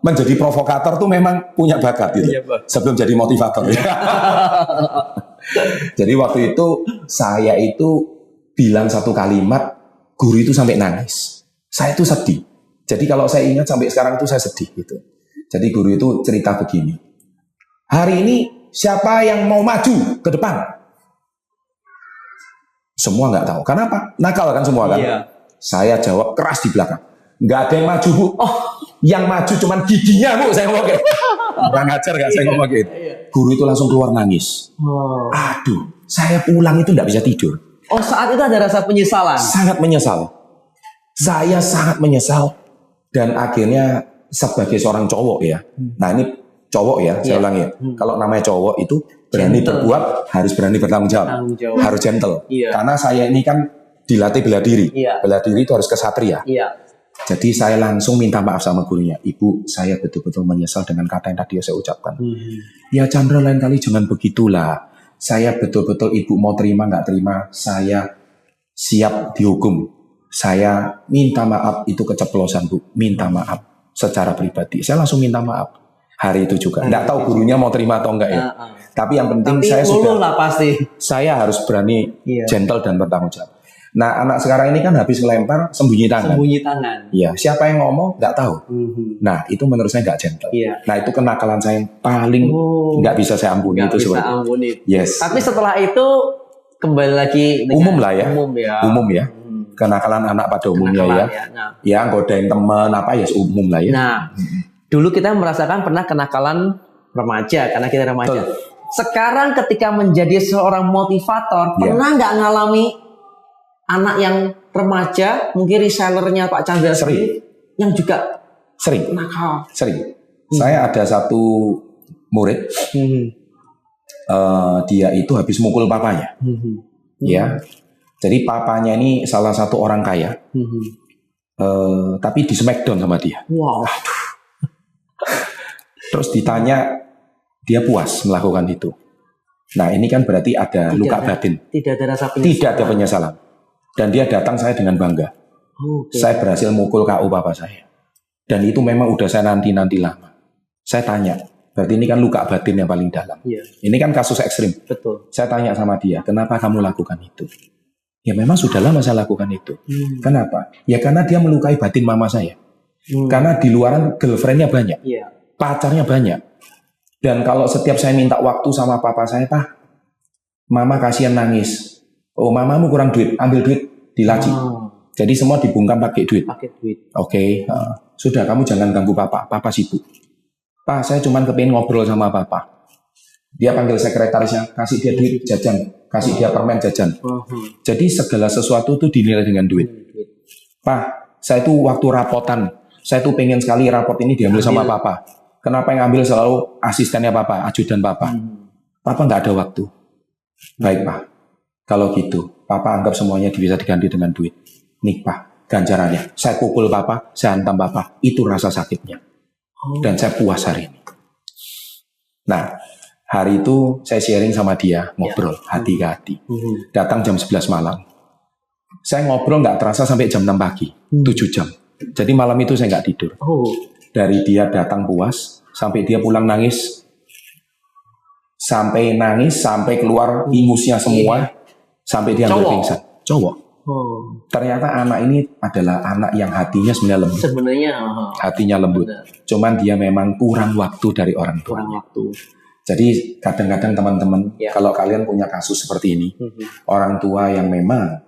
menjadi provokator tuh memang punya bakat gitu. Iya, Pak. Sebelum jadi motivator. Jadi waktu itu saya itu bilang satu kalimat, guru itu sampai nangis. Saya itu sedih. Jadi kalau saya ingat sampai sekarang itu saya sedih gitu. Jadi guru itu cerita begini. Hari ini siapa yang mau maju ke depan? Semua nggak tahu. Kenapa? Nakal kan semua kan? Iya. Saya jawab keras di belakang. Nggak ada yang maju, Bu. Oh, yang maju cuman giginya, Bu. Saya ngomong gitu. Nggak ngajar nggak saya ngomong gitu. Guru itu langsung keluar nangis. Oh. Aduh, saya pulang itu nggak bisa tidur. Oh, saat itu ada rasa penyesalan. Sangat menyesal. Saya sangat menyesal. Dan akhirnya sebagai seorang cowok ya. Nah ini cowok ya, saya ulangi ya. Kalau namanya cowok itu berani berbuat, harus berani bertanggung jawab. Harus gentle. Iya. Karena saya ini kan dilatih bela diri. Iya. Bela diri itu harus kesatria. Iya. Jadi saya langsung minta maaf sama gurunya. Ibu, saya betul-betul menyesal dengan kata yang tadi saya ucapkan. Ya Chandra, lain kali jangan begitulah. Saya betul-betul ibu mau terima nggak terima, saya siap dihukum. Saya minta maaf itu keceplosan, Bu. Minta maaf secara pribadi. Saya langsung minta maaf hari itu juga. Nggak tahu gurunya mau terima atau enggak ya. Tapi yang penting saya sudah. Lah pasti. Saya harus berani gentle dan bertanggung jawab. Nah, anak sekarang ini kan habis ngelempar sembunyi tangan. Sembunyi tangan. Iya, siapa yang ngomong nggak tahu. Nah, itu menurut saya nggak gentle. Iya. Nah, itu kenakalan saya yang paling nggak bisa saya ampuni. Nggak itu bisa sebenarnya. ampuni. Yes. Tapi setelah itu kembali lagi dengan Umum lah ya. Umum ya. Kenakalan anak pada umumnya ya. Nah. Ya, godain teman apa ya umum lah ya. Nah, dulu kita merasakan pernah kenakalan remaja karena kita remaja. Betul. Sekarang ketika menjadi seorang motivator, pernah nggak ngalami anak yang remaja, mungkin resellernya Pak Chandra Sering. yang juga Sering. nakal. Sering. Saya ada satu murid, dia itu habis mukul papanya. Ya. Jadi papanya ini salah satu orang kaya. Tapi di smackdown sama dia. Wow. Terus ditanya, dia puas melakukan itu. Nah ini kan berarti ada luka batin. Tidak ada rasa penyesalan. Tidak ada penyesalan. Dan dia datang saya dengan bangga. Saya berhasil mukul KO papa saya. Dan itu memang udah saya nanti-nanti lama. Saya tanya, Berarti ini kan luka batin yang paling dalam. Iya. Ini kan kasus ekstrim. Betul. Saya tanya sama dia, kenapa kamu lakukan itu? Ya memang sudah lama saya lakukan itu. Kenapa? Ya karena dia melukai batin mama saya. Karena di luaran girlfriend-nya banyak. Iya. Pacarnya banyak. Dan kalau setiap saya minta waktu sama papa saya, Pak, mama kasihan nangis. Oh, mamamu kurang duit, ambil duit di laci. Jadi semua dibungkam pakai duit. Pakai duit. Oke, sudah kamu jangan ganggu papa sibuk. Pak, saya cuma kepingin ngobrol sama papa. Dia panggil sekretarisnya, kasih dia duit jajan, kasih dia permen jajan. Jadi segala sesuatu itu dinilai dengan duit. Pak, saya tuh waktu rapotan, saya tuh pengen sekali raport ini diambil sama papa. Kenapa yang ambil selalu asistennya papa, ajudan papa? Papa nggak ada waktu. Baik Pak, kalau gitu, papa anggap semuanya bisa diganti dengan duit. Nih Pak, ganjarannya. Saya pukul papa, saya hantam papa. Itu rasa sakitnya. Dan saya puas hari ini. Nah, hari itu saya sharing sama dia, ngobrol hati ke hati. Datang jam 11 malam. Saya ngobrol nggak terasa sampai jam 6 pagi, 7 jam. Jadi malam itu saya nggak tidur. Dari dia datang puas, sampai dia pulang nangis. Sampai keluar ingusnya semua. Sampai dia hampir pingsan. Cowok. Ternyata anak ini adalah anak yang hatinya sebenarnya lembut. Hatinya lembut. Cuman dia memang kurang waktu dari orang tua. Jadi kadang-kadang teman-teman, kalau kalian punya kasus seperti ini, orang tua yang memang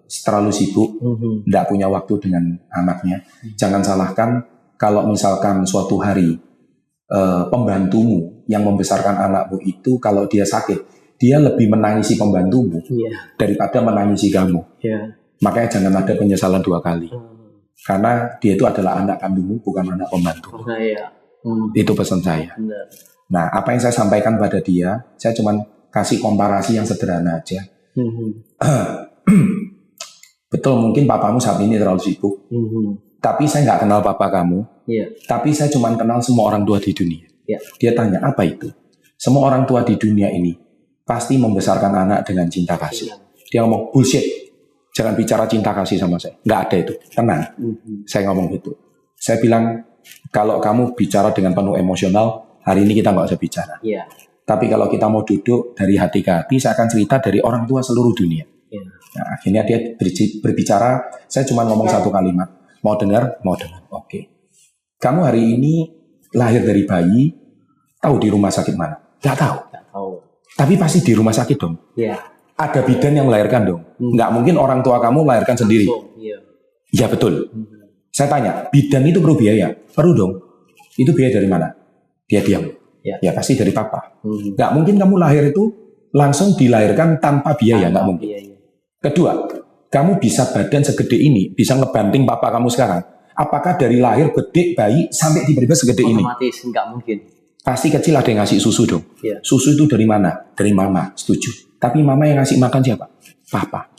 terlalu sibuk, tidak punya waktu dengan anaknya, jangan salahkan kalau misalkan suatu hari pembantumu yang membesarkan anakmu itu, kalau dia sakit, dia lebih menangisi pembantumu daripada menangisi kamu. Makanya jangan ada penyesalan 2 kali. Karena dia itu adalah anak kandungmu, bukan anak pembantu. Itu pesan saya. Nah, apa yang saya sampaikan pada dia, saya cuma kasih komparasi yang sederhana aja. Betul, mungkin papamu saat ini terlalu sibuk. Tapi saya nggak kenal papa kamu. Tapi saya cuma kenal semua orang tua di dunia. Dia tanya, apa itu? Semua orang tua di dunia ini pasti membesarkan anak dengan cinta kasih. Dia ngomong, bullshit. Jangan bicara cinta kasih sama saya. Nggak ada itu. Tenang. Saya ngomong gitu. Saya bilang, kalau kamu bicara dengan penuh emosional, hari ini kita nggak usah bicara. Tapi kalau kita mau duduk dari hati ke hati, saya akan cerita dari orang tua seluruh dunia. Nah, akhirnya dia berbicara, saya cuma ngomong satu kalimat. Mau dengar? Mau dengar. Oke. Kamu hari ini lahir dari bayi, tahu di rumah sakit mana? Nggak tahu. Tapi pasti di rumah sakit dong. Ada bidan yang melahirkan dong. Nggak mungkin orang tua kamu melahirkan sendiri. Ya betul. Saya tanya, bidan itu perlu biaya? Perlu dong. Itu biaya dari mana? Dia diam. Ya pasti dari papa. Nggak mungkin kamu lahir itu langsung dilahirkan tanpa biaya. Nggak mungkin. Kedua, kamu bisa badan segede ini, bisa ngebanting papa kamu sekarang. Apakah dari lahir gede bayi sampai tiba-tiba segede ini? Otomatis, nggak mungkin. Pasti kecil ada yang ngasih susu dong. Susu itu dari mana? Dari mama, setuju. Tapi mama yang ngasih makan siapa? Papa.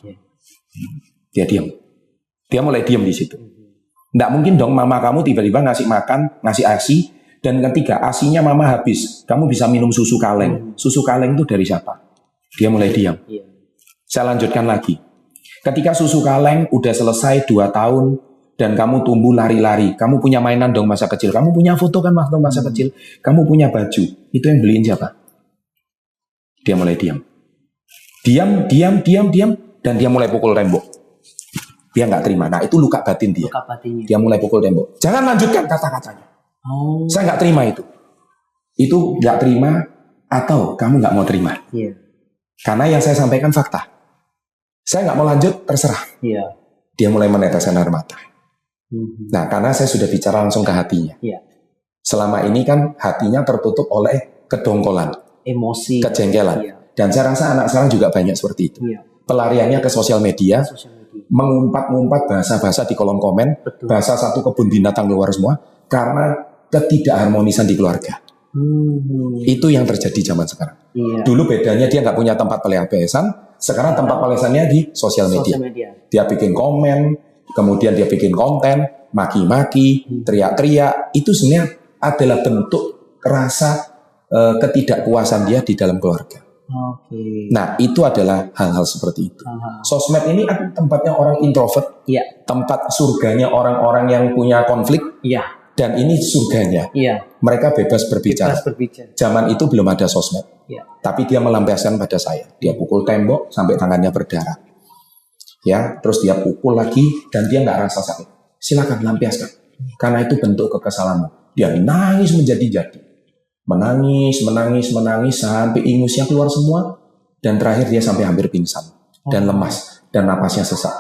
Dia diam. Dia mulai diam di situ. Nggak mungkin dong mama kamu tiba-tiba ngasih makan, ngasih ASI, dan ketiga ASINya mama habis. Kamu bisa minum susu kaleng. Susu kaleng itu dari siapa? Dia mulai diam. Saya lanjutkan lagi. Ketika susu kaleng udah selesai 2 tahun, dan kamu tumbuh lari-lari, kamu punya mainan dong masa kecil, kamu punya foto kan waktu masa kecil, kamu punya baju, itu yang beliin siapa? Dia mulai diam. Diam, dan dia mulai pukul tembok. Dia nggak terima. Nah itu luka batin dia. Dia mulai pukul tembok. Jangan lanjutkan kata-katanya. Saya nggak terima itu. Itu nggak terima atau kamu nggak mau terima. Karena yang saya sampaikan fakta. Saya nggak mau lanjut, terserah. Dia mulai meneteskan air mata. Nah, karena saya sudah bicara langsung ke hatinya. Selama ini kan hatinya tertutup oleh kedongkolan, emosi, kejengkelan. Dan saya rasa anak sekarang juga banyak seperti itu. Pelariannya ke sosial media, mengumpat-ngumpat bahasa-bahasa di kolom komen, bahasa satu kebun binatang keluar semua, karena ketidakharmonisan di keluarga. Itu yang terjadi zaman sekarang. Dulu bedanya dia nggak punya tempat pelampiasan, sekarang tempat pelampiasannya di sosial media. Dia bikin komen, kemudian dia bikin konten, maki-maki, teriak-teriak. Itu sebenarnya adalah bentuk rasa ketidakpuasan dia di dalam keluarga. Nah, itu adalah hal-hal seperti itu. Sosmed ini tempatnya orang introvert, tempat surganya orang-orang yang punya konflik, Dan ini surganya. Iya. Mereka bebas berbicara. Bebas berbicara. Zaman itu belum ada sosmed. Iya. Tapi dia melampiaskan pada saya. Dia pukul tembok sampai tangannya berdarah. Ya, terus dia pukul lagi dan dia nggak rasa sakit. Silakan lampiaskan. Karena itu bentuk kekesalanmu. Dia nangis menjadi-jadi. Menangis sampai ingusnya keluar semua. Dan terakhir dia sampai hampir pingsan. Dan lemas. Dan napasnya sesak.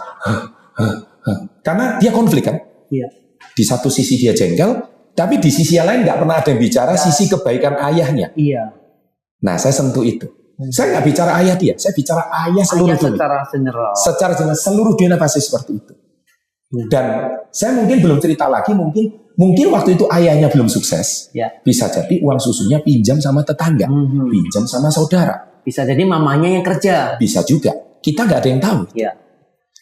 Karena dia konflik kan. Iya. Di satu sisi dia jengkel, tapi di sisi yang lain nggak pernah ada yang bicara sisi kebaikan ayahnya. Iya. Nah, saya sentuh itu. Saya nggak bicara ayah dia, saya bicara ayah seluruh dunia. Secara general. Secara general, seluruh dunia pasti seperti itu. Dan saya mungkin belum cerita lagi, mungkin waktu itu ayahnya belum sukses. Ya. Bisa jadi uang susunya pinjam sama tetangga, pinjam sama saudara. Bisa jadi mamanya yang kerja. Bisa juga. Kita nggak ada yang tahu. Iya.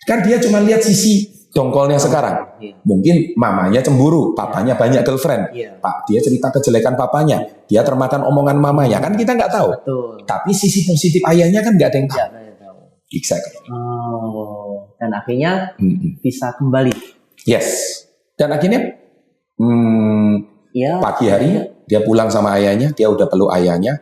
Kan dia cuma lihat sisi dongkolnya sekarang. Iya. Mungkin mamanya cemburu, papanya banyak girlfriend. Iya. Pak, dia cerita kejelekan papanya, dia termakan omongan mamanya. Kan kita nggak tahu. Betul. Tapi sisi positif ayahnya kan nggak ada yang tahu. Iya, saya tahu. Exactly. Oh, dan akhirnya bisa kembali. Yes. Dan akhirnya Ya. pagi hari dia pulang sama ayahnya, dia udah peluk ayahnya.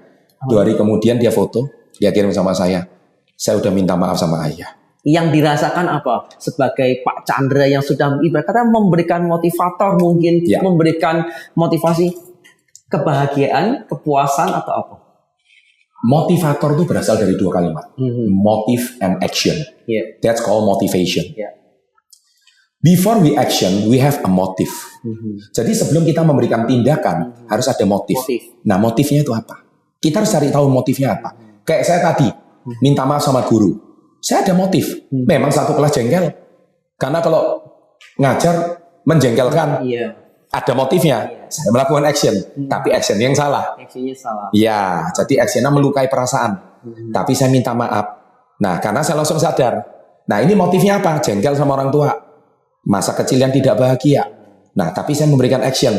2 hari kemudian dia foto, dia kirim sama saya. Saya udah minta maaf sama ayah. Yang dirasakan apa? Sebagai Pak Chandra yang sudah ibarat kata memberikan motivator mungkin, Ya. memberikan motivasi, kebahagiaan, kepuasan atau apa? Motivator itu berasal dari 2 kalimat. Motive and action. Iya. That's called motivation. Iya. Before we action, we have a motive. Jadi sebelum kita memberikan tindakan, harus ada motif. Nah, motifnya itu apa? Kita harus cari tahu motifnya apa. Kayak saya tadi, minta maaf sama guru. Saya ada motif. Memang satu kelas jengkel. Karena kalau ngajar menjengkelkan, Iya. ada motifnya. Saya melakukan action, tapi action yang salah. Aksinya salah. Ya, jadi actionnya melukai perasaan. Tapi saya minta maaf. Nah, karena saya langsung sadar. Nah, ini motifnya apa? Jengkel sama orang tua. Masa kecil yang tidak bahagia. Nah, tapi saya memberikan action.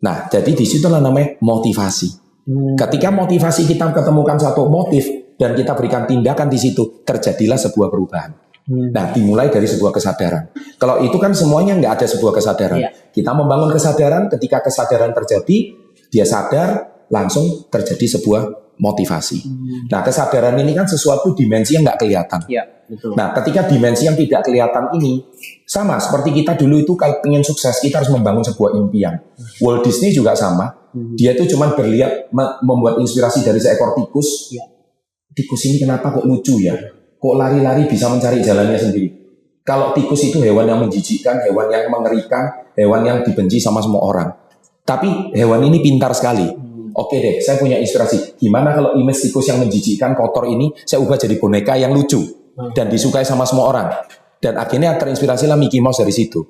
Nah, jadi disitulah namanya motivasi. Ketika motivasi kita ketemukan satu motif dan kita berikan tindakan di situ, terjadilah sebuah perubahan. Nah, dimulai dari sebuah kesadaran. Kalau itu kan semuanya nggak ada sebuah kesadaran. Iya. Kita membangun kesadaran, ketika kesadaran terjadi, dia sadar, langsung terjadi sebuah motivasi. Nah, kesadaran ini kan sesuatu dimensi yang nggak kelihatan. Iya, betul. Nah, ketika dimensi yang tidak kelihatan ini, sama seperti kita dulu itu kalau ingin sukses, kita harus membangun sebuah impian. Walt Disney juga sama. Dia itu cuma berlihat, membuat inspirasi dari seekor tikus. Iya. Tikus ini kenapa kok lucu ya? Kok lari-lari bisa mencari jalannya sendiri? Kalau tikus itu hewan yang menjijikkan, hewan yang mengerikan, hewan yang dibenci sama semua orang. Tapi hewan ini pintar sekali. Oke deh, saya punya inspirasi. Gimana kalau image tikus yang menjijikkan, kotor ini, saya ubah jadi boneka yang lucu dan disukai sama semua orang. Dan akhirnya terinspirasilah Mickey Mouse dari situ.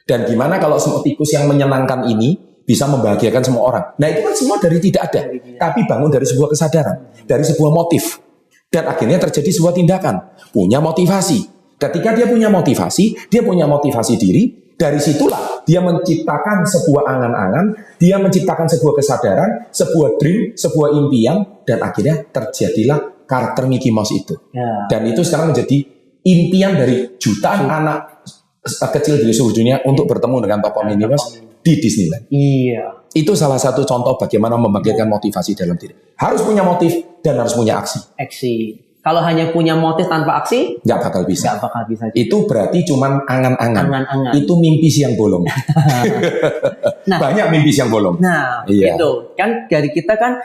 Dan gimana kalau semua tikus yang menyenangkan ini bisa membahagiakan semua orang. Nah, itu kan semua dari tidak ada. Tapi bangun dari sebuah kesadaran, dari sebuah motif. Dan akhirnya terjadi sebuah tindakan. Punya motivasi. Ketika dia punya motivasi diri. Dari situlah dia menciptakan sebuah angan-angan, dia menciptakan sebuah kesadaran, sebuah dream, sebuah impian, dan akhirnya terjadilah karakter Mickey Mouse itu. Ya. Dan itu sekarang menjadi impian dari jutaan anak kecil di seluruh dunia untuk bertemu dengan tokoh Mickey Mouse di Disneyland. Iya. Itu salah satu contoh bagaimana membangkitkan motivasi dalam diri. Harus punya motif dan harus punya aksi. Aksi. Kalau hanya punya motif tanpa aksi, Nggak bakal bisa. nggak bakal bisa. Itu berarti cuman angan-angan. Angan-angan. Itu mimpi siang bolong. Nah. Banyak mimpi siang bolong. Nah, Iya. itu kan dari kita kan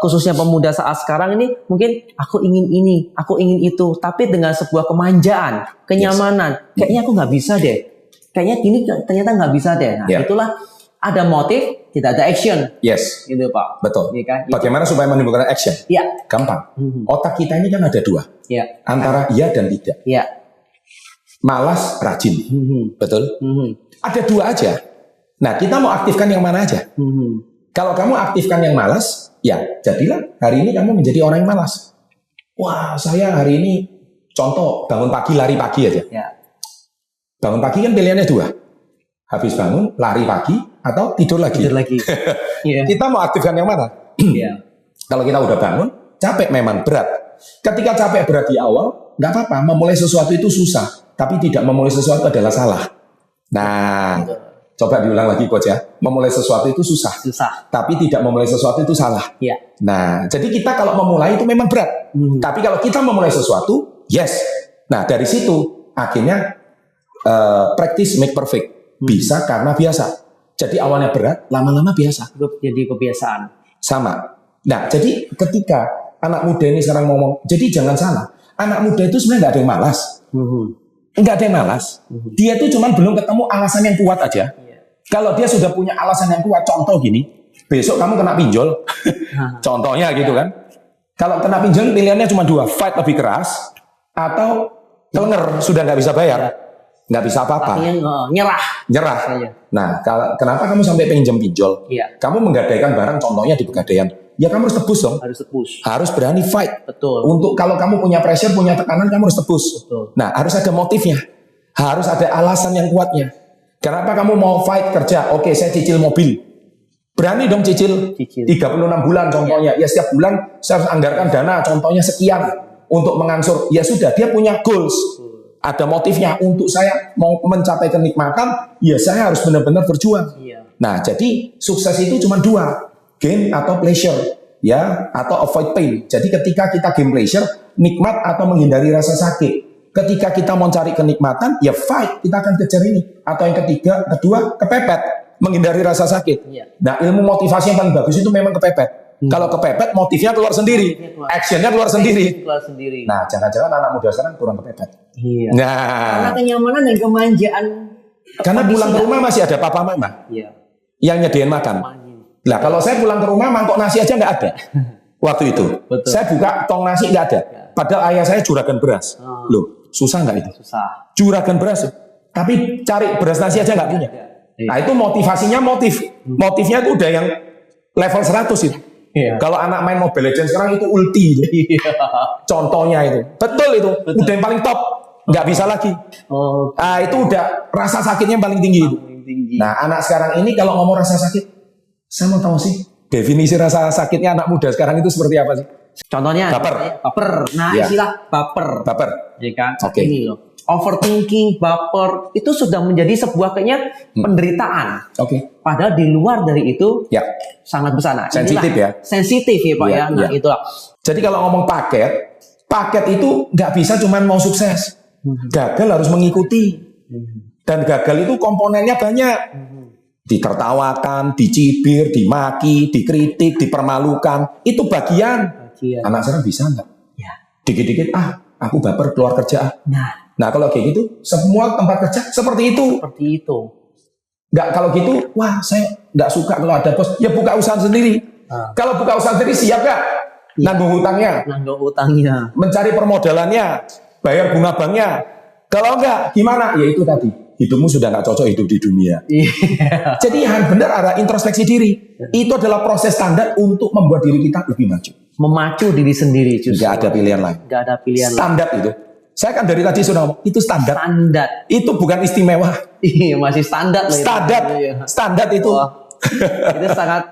khususnya pemuda saat sekarang ini mungkin aku ingin ini, aku ingin itu, tapi dengan sebuah kemanjaan, kenyamanan. Kayaknya aku nggak bisa deh. Kayaknya gini ternyata nggak bisa deh. Nah, Yeah. itulah ada motif, tidak ada action, Yes, gitu Pak. betul. Iya kan? Bagaimana supaya menimbulkan action? Iya, Gampang. Otak kita ini kan ada 2. iya, Antara iya dan tidak. iya. Malas, rajin. Betul? Ada 2 aja. Nah, kita mau aktifkan yang mana aja? Kalau kamu aktifkan yang malas, ya jadilah hari ini kamu menjadi orang yang malas. Wah, saya hari ini contoh bangun pagi, lari pagi aja. Ya. Bangun pagi kan pilihannya 2. Habis bangun, lari pagi, atau tidur lagi. Tidur lagi. Iya. Kita mau aktifkan yang mana? Iya. Kalau kita udah bangun, capek memang berat. Ketika capek berat di awal, nggak apa-apa. Memulai sesuatu itu susah. Tapi tidak memulai sesuatu adalah salah. Nah, Coba diulang lagi coach ya. Memulai sesuatu itu susah. Susah. Tapi tidak memulai sesuatu itu salah. Iya. Nah, jadi kita kalau memulai itu memang berat. Tapi kalau kita memulai sesuatu, yes. Nah, dari situ akhirnya practice make perfect. Bisa karena biasa. Jadi awalnya berat, lama-lama biasa. Jadi kebiasaan. Sama. Nah, jadi ketika anak muda ini sekarang ngomong, jadi jangan salah. Anak muda itu sebenarnya nggak ada yang malas. Nggak ada yang malas. Dia tuh cuma belum ketemu alasan yang kuat aja. Kalau dia sudah punya alasan yang kuat, contoh gini, besok kamu kena pinjol, contohnya gitu kan. Kalau kena pinjol pilihannya cuma dua, fight lebih keras, atau kelenger, sudah nggak bisa bayar, nggak bisa apa-apa. Nyerah. Nah, kenapa kamu sampai pinjam pinjol? Kamu menggadaikan barang, contohnya di pegadaian, ya kamu harus tebus dong. Harus berani fight. Betul. Untuk kalau kamu punya pressure, punya tekanan, kamu harus tebus. Betul. Nah, harus ada motifnya, harus ada alasan yang kuatnya. Kenapa kamu mau fight kerja? Oke, saya cicil mobil. Berani dong cicil. 36 bulan contohnya. Ya setiap bulan saya harus anggarkan dana contohnya sekian untuk mengangsur. Ya sudah, dia punya goals. Ada motifnya untuk saya mau mencapai kenikmatan, ya saya harus benar-benar berjuang. Nah, jadi sukses itu cuma dua. Gain atau pleasure. Ya, atau avoid pain. Jadi ketika kita gain pleasure, nikmat atau menghindari rasa sakit. Ketika kita mau cari kenikmatan, ya fight, kita akan kejar ini. Atau yang kedua, kepepet, menghindari rasa sakit. Nah, ilmu motivasi yang paling bagus itu memang kepepet. Kalau kepepet, motifnya keluar sendiri, actionnya keluar sendiri. Nah, jangan-jangan anak muda sekarang kurang kepepet. Nah, karena kenyamanan dan kemanjaan. Karena pulang ke rumah masih ada papa mama yang nyediain makan. Nah, kalau saya pulang ke rumah, mangkok nasi aja nggak ada. Waktu itu, saya buka tong nasi nggak ada. Padahal ayah saya juragan beras. Loh, susah nggak itu? Susah. Juragan beras, tapi cari beras nasi aja nggak punya. Nah, itu motivasinya motifnya itu udah yang level 100 itu. Kalau anak main Mobile Legends sekarang itu ulti itu. Contohnya itu. Betul itu. Udah yang paling top. Nggak bisa lagi. Nah, itu udah rasa sakitnya yang paling tinggi itu. Nah, anak sekarang ini kalau ngomong rasa sakit, saya mau tahu sih definisi rasa sakitnya anak muda sekarang itu seperti apa sih? Contohnya baper. Nah, istilah baper. Ya kan? Ini loh. Overthinking, baper itu sudah menjadi sebuah kayaknya penderitaan. Padahal di luar dari itu sangat besar. Nah, sensitif ya. Sensitif ya Pak ya. Nah, itulah. Jadi kalau ngomong paket itu nggak bisa cuman mau sukses. Gagal harus mengikuti. Dan gagal itu komponennya banyak. Ditertawakan, dicibir, dimaki, dikritik, dipermalukan. Itu bagian. Anak sekarang bisa nggak? Dikit-dikit, aku baper keluar kerja. Nah, kalau kayak gitu, semua tempat kerja seperti itu. Nggak, kalau gitu, wah saya nggak suka kalau ada bos. Ya buka usaha sendiri. Kalau buka usaha sendiri, siap nggak? Nanggung utangnya. Mencari permodalannya. Bayar bunga banknya. Kalau enggak, gimana? Ya itu tadi. Hidupmu sudah nggak cocok hidup di dunia. Jadi yang benar ada introspeksi diri. Itu adalah proses standar untuk membuat diri kita lebih maju. Memacu diri sendiri justru. Nggak ada pilihan lain. Standar itu. Saya kan dari tadi sudah ngomong, itu standar. Itu bukan istimewa. Masih standar. Standar itu. Itu sangat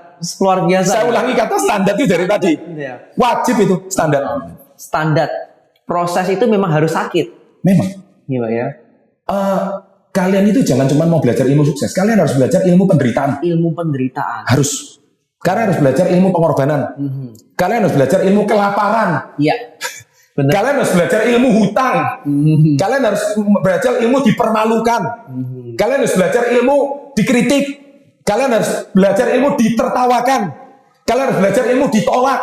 luar biasa. Saya ulangi kata standar itu dari tadi. Wajib itu standar. Standar. Proses itu memang harus sakit. Memang. Iya ya. Kalian itu jangan cuma mau belajar ilmu sukses. Kalian harus belajar ilmu penderitaan. Harus. Kalian harus belajar ilmu pengorbanan. Kalian harus belajar ilmu kelaparan. Benar. Kalian harus belajar ilmu hutang. Kalian harus belajar ilmu dipermalukan. Kalian harus belajar ilmu dikritik. Kalian harus belajar ilmu ditertawakan. Kalian harus belajar ilmu ditolak.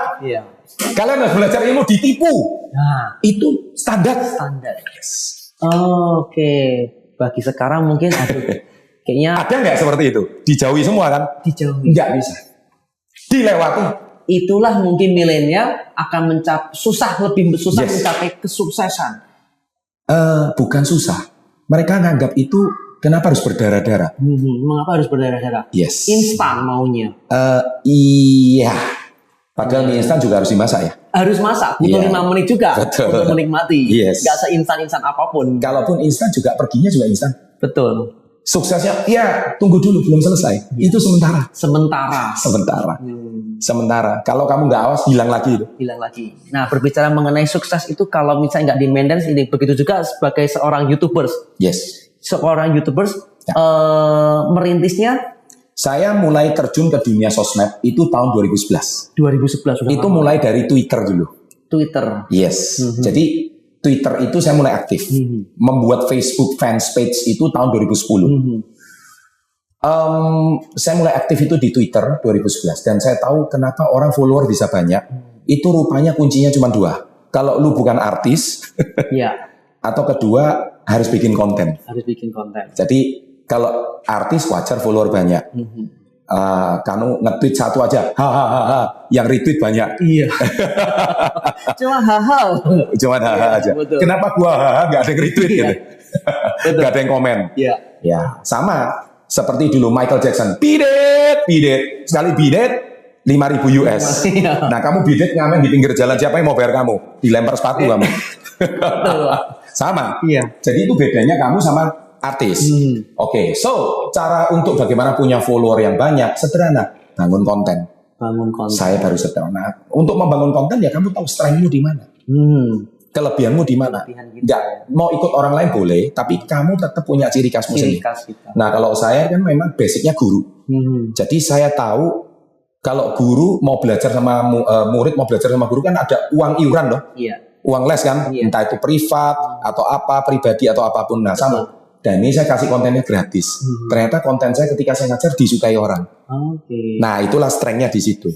Kalian harus belajar ilmu ditipu. Itu standar. Oke. Bagi sekarang mungkin kayaknya ada nggak seperti itu? Dijauhi semua kan? Dijauhi. Nggak bisa. Dilewati. Itulah mungkin milenial akan lebih susah mencapai kesuksesan. Bukan susah. Mereka nganggap itu kenapa harus berdarah-darah? Mengapa harus berdarah-darah? Instan maunya. Iya. Padahal mie instan juga harus dimasak ya. Harus masak, butuh 5 menit juga untuk menikmati. Gak seinstan-instan apapun. Kalaupun instan juga perginya juga instan. Betul. Suksesnya, tunggu dulu belum selesai. Itu sementara. Kalau kamu nggak awas, hilang lagi. Nah, berbicara mengenai sukses itu, kalau misalnya nggak di maintenance, ini begitu juga sebagai seorang YouTubers. Seorang YouTubers Merintisnya Saya mulai terjun ke dunia sosmed itu tahun 2011. 2011 sudah Itu lama. mulai dari Twitter dulu. Twitter. Yes. Jadi Twitter itu saya mulai aktif. Membuat Facebook fans page itu tahun 2010. Saya mulai aktif itu di Twitter 2011 dan saya tahu kenapa orang follower bisa banyak. Itu rupanya kuncinya cuma dua. Kalau lu bukan artis, Iya, atau kedua harus bikin konten. harus bikin konten. Jadi kalau artis wajar follower banyak. Kamu nge-tweet satu aja, hahaha, yang retweet banyak. Iya. Cuma hal-hal. Cuma hahaha aja. Betul. Kenapa gua hahaha nggak ada yang retweet gitu? Betul. Nggak ada yang komen. Iya. Ya, sama seperti dulu Michael Jackson. Bidet, bidet. Sekali bidet 5.000 US. Iya. Nah, kamu bidet ngamen di pinggir jalan, siapa yang mau bayar kamu? Dilempar sepatu kamu. Sama. Iya. Jadi itu bedanya kamu sama artis. Oke, so cara untuk bagaimana punya follower yang banyak sederhana, bangun konten. Bangun konten. Saya baru sederhana. Untuk membangun konten ya kamu tahu strength-mu di mana, kelebihanmu di mana. Kelebihan kita. Nggak mau ikut orang lain boleh, tapi kamu tetap punya ciri khasmu Ciri sendiri. khas kita. Nah kalau saya kan memang basicnya guru, jadi saya tahu kalau guru mau belajar sama murid mau belajar sama guru kan ada uang iuran loh, Iya. uang les kan, Iya. entah itu privat atau apa, pribadi atau apapun. Nah sama. Dan ini saya kasih kontennya gratis. Ternyata konten saya ketika saya ngajar disukai orang. Oke. Nah itulah strength-nya di situ.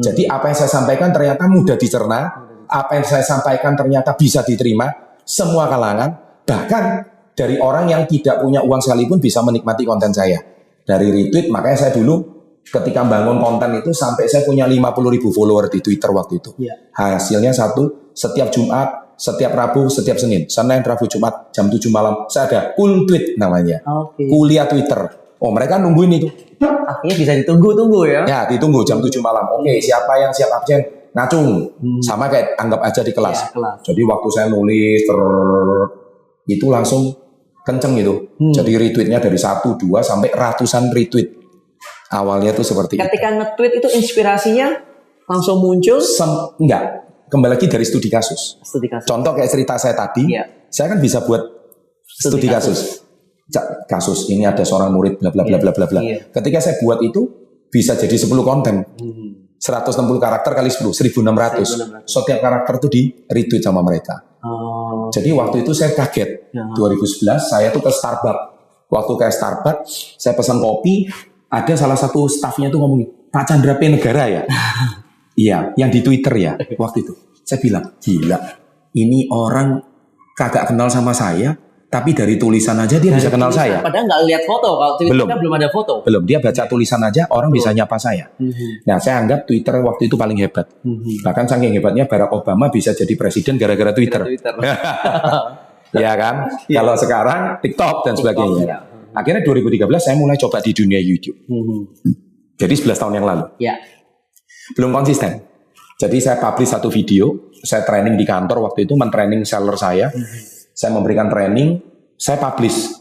Jadi apa yang saya sampaikan ternyata mudah dicerna. Apa yang saya sampaikan ternyata bisa diterima semua kalangan. Bahkan dari orang yang tidak punya uang sekalipun bisa menikmati konten saya. Dari retweet, makanya saya dulu ketika bangun konten itu sampai saya punya 50.000 follower di Twitter waktu itu. Iya. Hasilnya satu, setiap Jumat, setiap Rabu, setiap Senin, Senin, Rabu, Jumat, jam 7 malam, saya ada cool tweet namanya. Oke. Kuliah Twitter. Oh, mereka nungguin itu. Akhirnya bisa ditunggu-tunggu ya. Ya, ditunggu jam 7 malam. Oke, siapa yang siap absen? Ngacung. Sama kayak anggap aja di kelas. Ya, kelas. Jadi waktu saya nulis, itu langsung kenceng gitu. Jadi retweetnya dari 1, 2, sampai ratusan retweet. Awalnya tuh seperti itu. Ketika nge-tweet itu inspirasinya langsung muncul. Enggak. Kembali lagi dari studi kasus. Studi kasus. Contoh kayak cerita saya tadi, Iya. saya kan bisa buat studi kasus. Kasus ini ada seorang murid bla bla bla bla bla bla. Iya. Ketika saya buat itu bisa jadi 10 konten. 160 karakter kali 10, 1600. Setiap karakter itu di retweet sama mereka. Oh. Jadi waktu itu saya kaget. Ya. 2011 saya tuh ke Starbucks. Waktu ke Starbucks, saya pesan kopi, ada salah satu stafnya tuh ngomong, "Pak Chandra P Negara ya?" Iya, yang di Twitter ya waktu itu. Saya bilang, gila, ini orang kagak kenal sama saya, tapi dari tulisan aja dia bisa kenal saya. Padahal nggak lihat foto. Kalau Twitter Belum. kan belum ada foto. Belum, dia baca tulisan aja, orang bisa nyapa saya. Nah, saya anggap Twitter waktu itu paling hebat. Bahkan saking hebatnya Barack Obama bisa jadi presiden gara-gara Twitter. Twitter. Ya kan? Kalau sekarang TikTok dan sebagainya. ya. Akhirnya 2013 saya mulai coba di dunia YouTube. Jadi 11 tahun yang lalu. Ya. Belum konsisten. Jadi saya publish satu video, saya training di kantor waktu itu, men-training seller saya. Saya memberikan training, saya publish.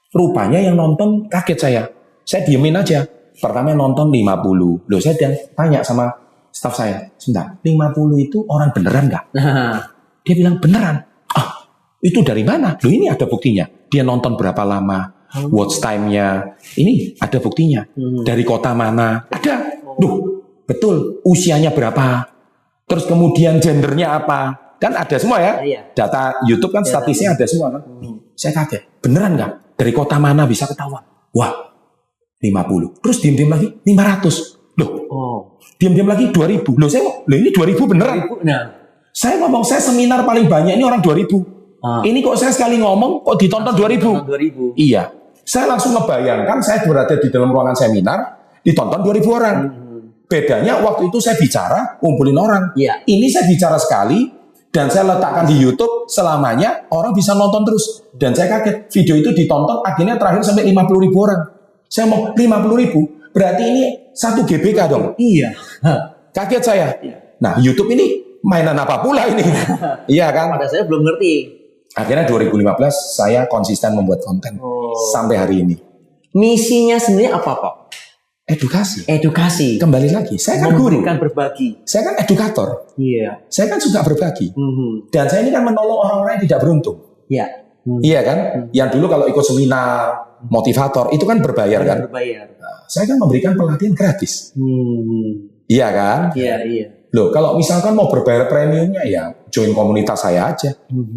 Rupanya yang nonton kaget saya. Saya diemin aja. Pertama yang nonton 50. Loh, saya tanya sama staff saya, sebentar, 50 itu orang beneran nggak? Dia bilang beneran. Ah, itu dari mana? Loh, ini ada buktinya. Dia nonton berapa lama? Watch time-nya. Ini ada buktinya. Dari kota mana? Ada. Duh, betul. Usianya berapa? Terus kemudian gendernya apa? Kan ada semua ya. Iya. Data YouTube kan statistiknya ada semua kan. Saya kaget. Beneran nggak? Dari kota mana bisa ketahuan? Wah, 50. Terus diam-diam lagi 500. Loh, Oh. diam-diam lagi 2000. Loh, saya loh ini 2000 beneran. Nah. Saya ngomong, saya seminar paling banyak ini orang 2000. Ini kok saya sekali ngomong, kok ditonton 2000? 2000. Iya. Saya langsung ngebayangkan saya berada di dalam ruangan seminar, ditonton 2000 orang. Bedanya waktu itu saya bicara, ngumpulin orang. Iya. Ini saya bicara sekali, dan saya letakkan di YouTube selamanya, orang bisa nonton terus. Dan saya kaget, video itu ditonton, akhirnya terakhir sampai 50.000 orang. Saya mau 50.000, berarti ini 1 GBK dong. Iya. Kaget saya. Nah, YouTube ini mainan apa pula ini? Iya kan? Pada saya belum ngerti. Akhirnya 2015 saya konsisten membuat konten sampai hari ini. Misinya sendiri apa, Pak? Edukasi. Edukasi. Kembali lagi, saya kan guru. Memberikan berbagi. Saya kan edukator. Iya. Saya kan suka berbagi. Dan saya ini kan menolong orang-orang yang tidak beruntung. Ya. Iya kan? Yang dulu kalau ikut seminar motivator itu kan berbayar kan? Berbayar. Nah, saya kan memberikan pelatihan gratis. Iya kan? Iya. Loh, kalau misalkan mau berbayar premiumnya ya join komunitas saya aja.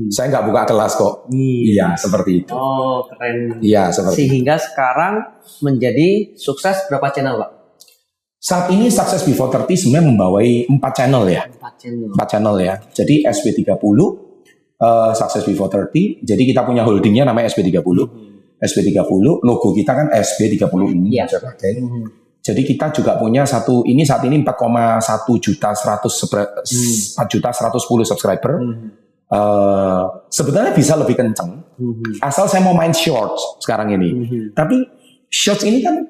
Saya nggak buka kelas kok. Iya, seperti itu. Oh, keren. Iya, seperti itu. Sehingga sekarang menjadi sukses berapa channel, Pak? Saat ini Success Before 30 sebenarnya membawai 4 channel ya. 4 channel. 4 channel ya. Jadi SB30, Success Before 30. Jadi kita punya holdingnya namanya SB30. SB30, logo kita kan SB30 ini. Iya. Saya pakai. Jadi kita juga punya saat ini 4,1 juta 4 juta 110 subscriber. Sebetulnya bisa lebih kenceng. Asal saya mau main shorts sekarang ini. Tapi shorts ini kan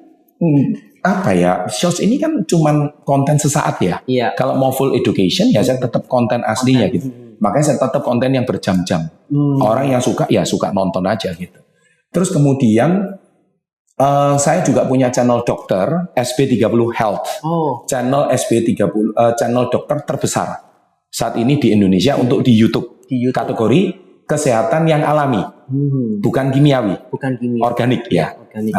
shorts ini kan cuman konten sesaat ya. Iya. Kalau mau full education ya saya tetap konten aslinya gitu. Makanya saya tetap konten yang berjam-jam. Orang yang suka ya suka nonton aja gitu. Terus kemudian saya juga punya channel dokter SB30 Health. Channel SB30 channel dokter terbesar saat ini di Indonesia untuk di YouTube. Kategori kesehatan yang alami. Bukan kimiawi. Organik ya. Organik.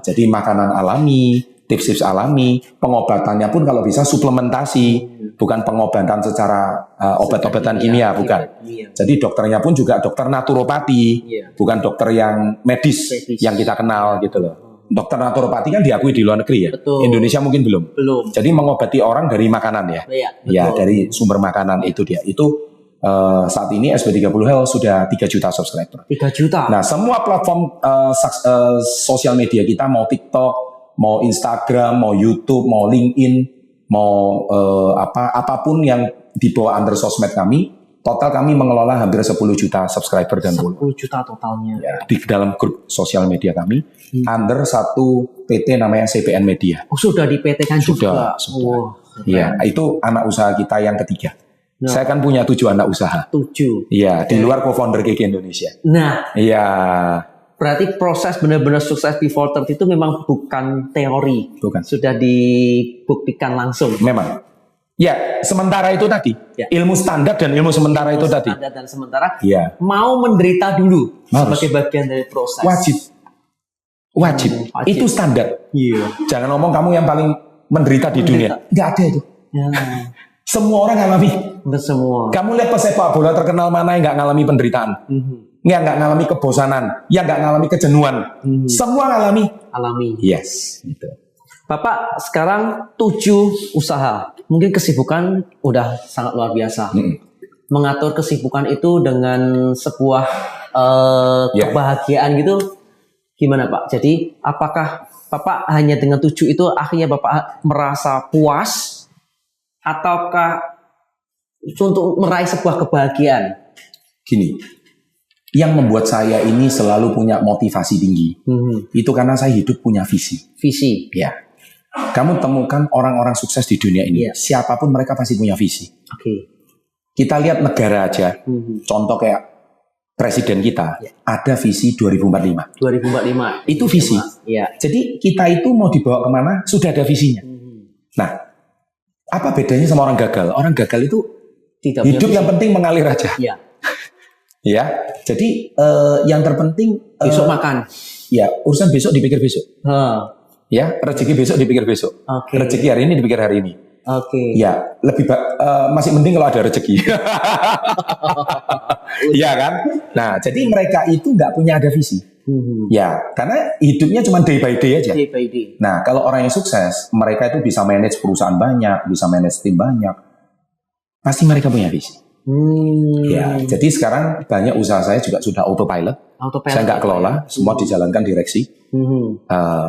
Jadi makanan alami, tips-tips alami, pengobatannya pun kalau bisa suplementasi, bukan pengobatan secara obat-obatan kimia, bukan. Jadi dokternya pun juga dokter naturopati, bukan dokter yang medis yang kita kenal gitu loh. Dokter naturopati kan diakui di luar negeri ya. Betul. Indonesia mungkin belum. Jadi mengobati orang dari makanan ya. Iya, dari sumber makanan itu dia. Itu saat ini SB30 Health sudah 3 juta subscriber. 3 juta. Nah, semua platform sosial media kita, mau TikTok, mau Instagram, mau YouTube, mau LinkedIn, mau apapun yang di bawah under sosmed kami, total kami mengelola hampir 10 juta subscriber dan 10 juta totalnya. ya, di dalam grup sosial media kami, under satu PT namanya CPN Media. Oh, sudah di PT kan juga. Sudah. Iya, itu anak usaha kita yang ketiga. Saya kan punya 7 anak usaha. 7. Iya, di luar co-founder KK Indonesia. Nah, iya. Berarti proses benar-benar sukses before 30 itu memang bukan teori. Bukan. Sudah dibuktikan langsung. Memang. Ya, sementara itu tadi. Ya. Ilmu standar dan ilmu sementara itu tadi. Standar dan sementara. Iya. Mau menderita dulu Harus. sebagai bagian dari proses. Wajib. Itu standar. Iya. Jangan ngomong kamu yang paling menderita di dunia. Nggak ada itu. Ya. Semua orang ngalami. Untuk semua. Kamu lihat pesepak bola terkenal mana yang nggak ngalami penderitaan? Nggak ngalami kebosanan, yang nggak ngalami kejenuhan. Semua ngalami. Alami. Yes. Gitu. Bapak sekarang 7 usaha. Mungkin kesibukan udah sangat luar biasa. Mengatur kesibukan itu dengan sebuah Ya. kebahagiaan gitu. Gimana Pak? Jadi apakah Bapak hanya dengan 7 itu akhirnya Bapak merasa puas? Ataukah untuk meraih sebuah kebahagiaan? Gini, yang membuat saya ini selalu punya motivasi tinggi, itu karena saya hidup punya visi. Visi. Ya, kamu temukan orang-orang sukses di dunia ini, Iya. siapapun mereka pasti punya visi. Oke. Kita lihat negara aja, contoh kayak presiden kita, ada visi 2045. 2045. Itu visi. Iya. Jadi kita itu mau dibawa kemana, sudah ada visinya. Nah, apa bedanya sama orang gagal? Orang gagal itu Tidak hidup punya yang penting mengalir aja. Iya. Ya, jadi yang terpenting Besok makan. ya urusan besok dipikir besok. Ya, rezeki besok dipikir besok. Oke. Rezeki hari ini dipikir hari ini. Oke. Ya, lebih masih penting kalau ada rezeki. Iya kan? Nah, jadi mereka itu nggak punya ada visi. Ya, karena hidupnya cuma day by day aja. Day by day. Nah, kalau orang yang sukses, mereka itu bisa manage perusahaan banyak, bisa manage tim banyak. Pasti mereka punya visi. Ya, jadi sekarang banyak usaha saya juga sudah autopilot. Saya nggak kelola, semua dijalankan direksi.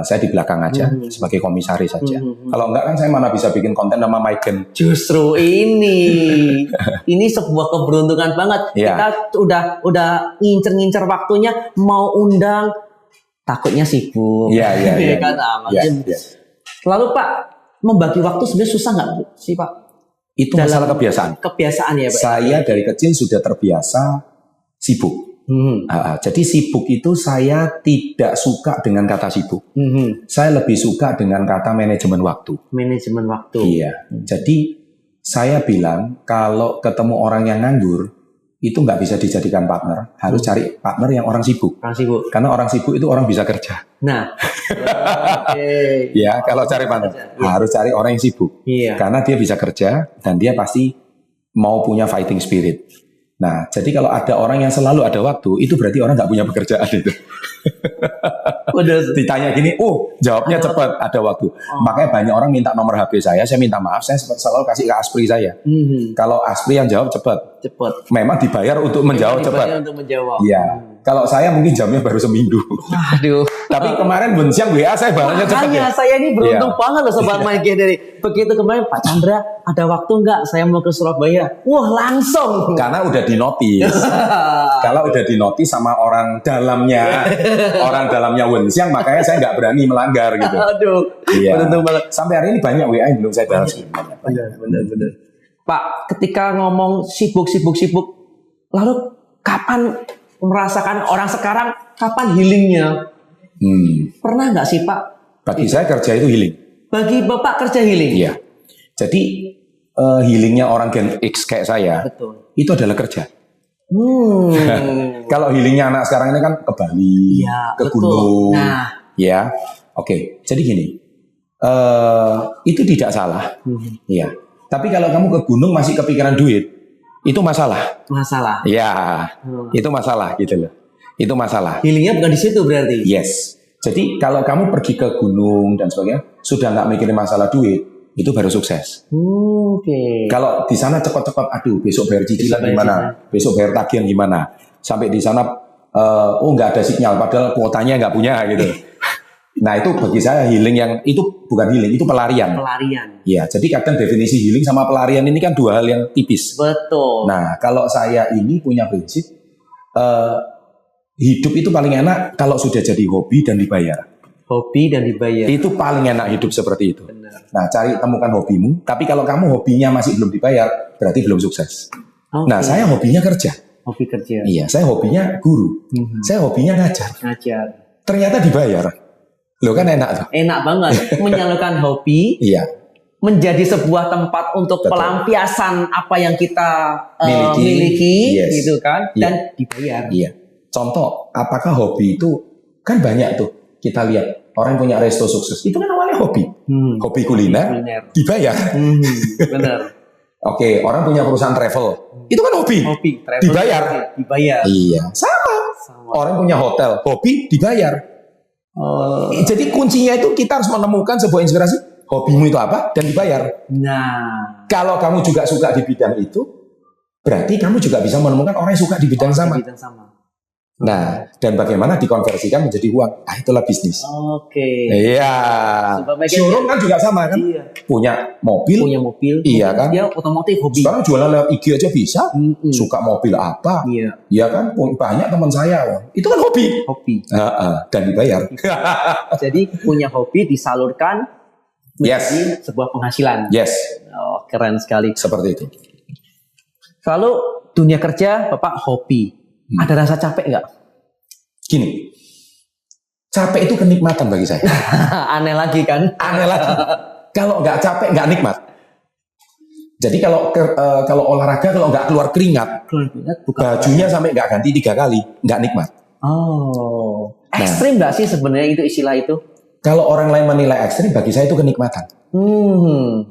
Saya di belakang aja sebagai komisaris saja. Kalau enggak kan saya mana bisa bikin konten nama Maiken. Justru ini sebuah keberuntungan banget. Ya. Kita udah ngincer waktunya mau undang, takutnya sibuk. Iya. Kan, Ya. Lalu Pak, membagi waktu sebenarnya susah nggak sih Pak? Itu masalah kebiasaan. Kebiasaan ya Pak. Saya dari kecil sudah terbiasa sibuk. Jadi sibuk itu saya tidak suka dengan kata sibuk. Saya lebih suka dengan kata manajemen waktu. Manajemen waktu. Iya. Jadi saya bilang kalau ketemu orang yang nganggur, itu nggak bisa dijadikan partner. Harus cari partner yang orang sibuk. Orang sibuk. Karena orang sibuk itu orang bisa kerja. Nah, oke. Ya, kalau cari partner harus cari orang yang sibuk. Iya. Karena dia bisa kerja dan dia pasti mau punya fighting spirit. Nah, jadi kalau ada orang yang selalu ada waktu, itu berarti orang nggak punya pekerjaan itu. Udah. Ditanya gini, jawabnya cepat, ada waktu. Makanya banyak orang minta nomor HP saya minta maaf, saya selalu kasih ke Aspri saya. Kalau Aspri yang jawab cepat. Cepat. Memang dibayar untuk menjawab cepat. Untuk menjawab. Iya. Kalau saya mungkin jamnya baru seminggu. Aduh. Tapi kemarin siang WA saya balasnya cepat. Makanya Ya. saya ini beruntung Iya. banget loh Sobat Mike dari begitu kemarin Pak Chandra ada waktu nggak saya mau ke Surabaya. Wah langsung. Karena udah dinotis. Kalau udah dinotis sama orang dalamnya Wenxiang, makanya saya nggak berani melanggar gitu. Aduh. Iya. Beruntung banget. Sampai hari ini banyak WA yang belum saya balas. Benar. Pak, ketika ngomong sibuk, lalu kapan merasakan orang sekarang, kapan healingnya? Pernah nggak sih Pak? Bagi saya kerja itu healing. Bagi Bapak kerja healing? Iya. Jadi healingnya orang Gen X kayak saya, Betul. itu adalah kerja. Kalau healingnya anak sekarang ini kan ke Bali, Iya, ke betul. gunung, Nah. ya. Oke, jadi gini, itu tidak salah, ya. Tapi kalau kamu ke gunung masih kepikiran duit, itu masalah. Masalah. Ya, itu masalah gitu loh. Itu masalah. Healingnya bukan di situ berarti? Yes. Jadi kalau kamu pergi ke gunung dan sebagainya, sudah nggak mikirin masalah duit, itu baru sukses. Oke. Kalau di sana cepat-cepat, aduh besok bayar cicilan Besok bayar gimana, besok bayar tagihan gimana, sampai di sana nggak ada sinyal, padahal kuotanya nggak punya gitu. Nah itu bagi saya healing yang itu bukan healing, itu pelarian. Pelarian. Ya, jadi kadang definisi healing sama pelarian ini kan dua hal yang tipis. Betul. Nah kalau saya ini punya prinsip hidup itu paling enak kalau sudah jadi hobi dan dibayar. Hobi dan dibayar. Itu paling enak hidup seperti itu. Benar. Nah, temukan hobimu. Tapi kalau kamu hobinya masih belum dibayar, berarti belum sukses. Oke. Nah, saya hobinya kerja. Hobi kerja. Iya, saya hobinya guru. Saya hobinya ngajar. Ngajar. Ternyata dibayar. Loh kan enak tuh. Enak banget menyalurkan hobi Iya, menjadi sebuah tempat untuk Betul. pelampiasan apa yang kita Miliki. miliki, Yes. gitu kan, Iya. dan dibayar. iya. Contoh, apakah hobi itu kan banyak tuh. Kita lihat orang yang punya resto sukses. Itu kan awalnya hobi. Hobi kuliner, Kuliner. dibayar. Benar. Oke, orang punya perusahaan travel. Itu kan hobi. Hobi, travel, Dibayar. Dibayar. Iya, sama. Orang punya hotel, hobi dibayar. Jadi kuncinya itu kita harus menemukan sebuah inspirasi. Hobimu itu apa dan dibayar. Nah, Kalau kamu juga suka di bidang itu, berarti kamu juga bisa menemukan orang yang suka di bidang sama. bidang sama. Nah, dan bagaimana dikonversikan menjadi uang? Itulah bisnis. Oke. Iya. Coba make it- Showroom kan juga sama kan? Iya. Punya mobil. Punya mobil. Iya kan? Dia otomotif hobi. Sekarang jualan lewat IG aja bisa. Suka mobil apa? Iya. Iya kan? Banyak teman saya. Wah. Itu kan hobi. Hobi. Dan dibayar. Jadi punya hobi disalurkan Yes. menjadi sebuah penghasilan. Yes. Oh, keren sekali. Seperti itu. Lalu dunia kerja, Bapak hobi. Ada rasa capek nggak? Gini, capek itu kenikmatan bagi saya. Aneh lagi kan? Aneh lagi. Kalau nggak capek, nggak nikmat. Jadi kalau olahraga, kalau nggak keluar keringat, bajunya sampai nggak ganti 3 kali, nggak nikmat. Oh, ekstrim nggak sih sebenarnya itu istilah itu? Kalau orang lain menilai ekstrim, bagi saya itu kenikmatan.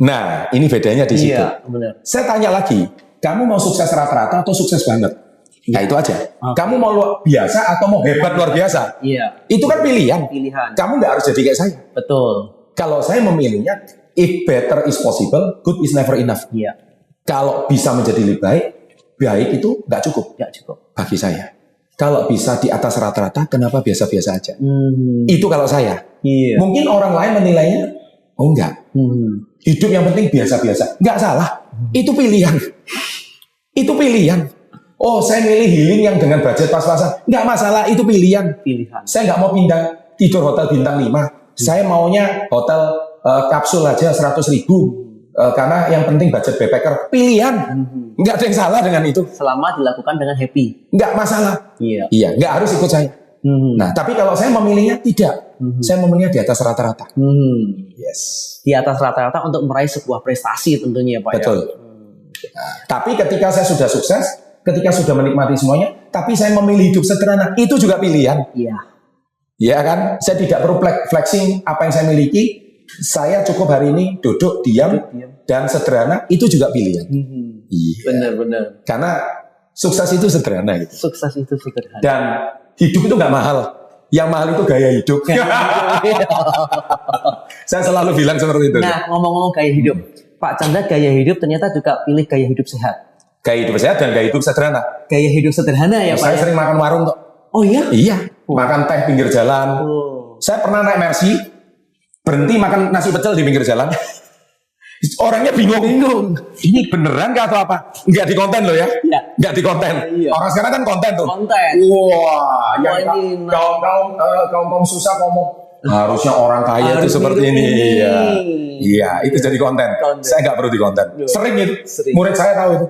Nah, ini bedanya di situ. Iya, benar. Saya tanya lagi, kamu mau sukses rata-rata atau sukses banget? Nah itu aja. Kamu mau luar biasa atau mau hebat luar biasa? Iya. Itu kan pilihan. Pilihan. Kamu nggak harus jadi kayak saya. Betul. Kalau saya memilihnya, if better is possible, good is never enough. Iya. Kalau bisa menjadi lebih baik, baik itu nggak cukup Nggak cukup. bagi saya. Kalau bisa di atas rata-rata, kenapa biasa-biasa aja? Itu kalau saya. Iya. Mungkin orang lain menilainya, oh enggak. Hidup yang penting biasa-biasa. Nggak salah. Itu pilihan. Itu pilihan. Oh, saya milih healing yang dengan budget pas-pasan. Nggak masalah, itu pilihan. Pilihan. Saya nggak mau pindah tidur hotel bintang 5. Saya maunya hotel kapsul aja 100.000. Karena yang penting budget backpacker. Pilihan. Nggak ada yang salah dengan itu. Selama dilakukan dengan happy. Nggak masalah. Iya. Iya, nggak harus ikut saya. Nah, tapi kalau saya memilihnya tidak. Saya memilihnya di atas rata-rata. Yes. Di atas rata-rata untuk meraih sebuah prestasi tentunya Pak. Betul. Ya? Nah, tapi ketika saya sudah sukses, ketika sudah menikmati semuanya, tapi saya memilih hidup sederhana, itu juga pilihan. Iya. Ya kan? Saya tidak perlu flexing apa yang saya miliki. Saya cukup hari ini duduk, diam, dan sederhana, itu juga pilihan. Iya. Benar-benar. Karena sukses itu sederhana gitu. Sukses itu sederhana. Dan hidup itu nggak mahal. Yang mahal itu gaya hidup. Saya selalu bilang seperti itu. Nah, ngomong-ngomong gaya hidup, Pak Chandra gaya hidup ternyata juga pilih gaya hidup sehat. Gaya hidup sehat dan gaya hidup sederhana. Gaya hidup sederhana ya Pak. Saya Ya? sering makan warung kok. Oh iya? Iya, makan teh pinggir jalan. Oh. Saya pernah naik Mercy, berhenti makan nasi pecel di pinggir jalan. Orangnya bingung. Ini beneran gak atau apa? Nggak di konten loh ya? Iya. Nggak di konten. Iya. Orang sekarang kan konten tuh. Konten. Wah, yang ini kaum susah ngomong. Harusnya orang kaya Harus itu seperti hidup ini. ini. Iya. Iya, itu jadi konten. Saya nggak perlu di konten. Sering itu. Sering. Murid saya tahu itu.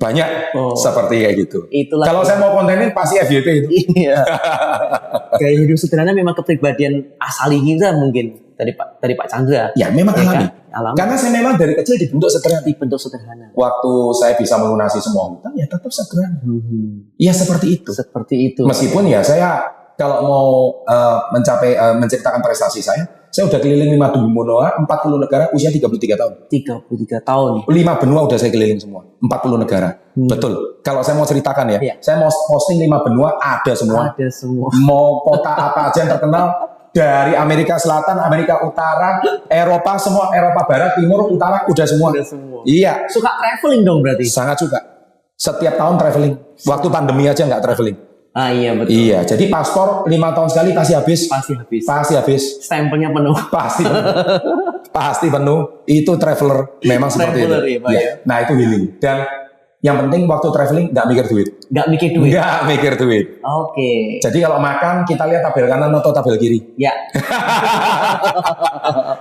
Banyak Oh. seperti kayak gitu. Itulah. Kalau saya mau kontenin pasti FYP itu. Iya. Gaya hidup sederhana memang kepribadian asali kita mungkin dari Pak Chandra. Ya memang Ya alami. kan? Alami. Karena saya memang dari kecil dibentuk sederhana. Dibentuk sederhana. Waktu saya bisa melunasi semua hutang, ya tetap sederhana. Ya seperti itu. Seperti itu. Meskipun ya saya kalau mau menceritakan prestasi saya udah keliling 5 benua, 40 negara, usia 33 tahun. 33 tahun. 5 benua udah saya keliling semua, 40 negara. Betul. Kalau saya mau ceritakan ya, Iya. saya mau posting 5 benua, ada semua. Ada semua. Mau kota apa aja yang terkenal, dari Amerika Selatan, Amerika Utara, Eropa, semua Eropa Barat, Timur, Utara, udah semua. Udah semua. Iya, Suka traveling dong berarti. sangat suka. Setiap tahun traveling. Waktu pandemi aja nggak traveling. Ah iya betul. Iya, jadi paspor 5 tahun sekali pasti habis. Pasti habis. Pasti habis. Stempelnya penuh. Pasti penuh. Pasti penuh. Itu traveler memang seperti itu. Traveler ya, Pak, Iya. ya. Nah itu healing. Dan yang penting waktu traveling nggak mikir duit. Nggak mikir duit. Nggak mikir duit. Oke. Jadi kalau makan kita lihat tabel kanan atau tabel kiri. Ya.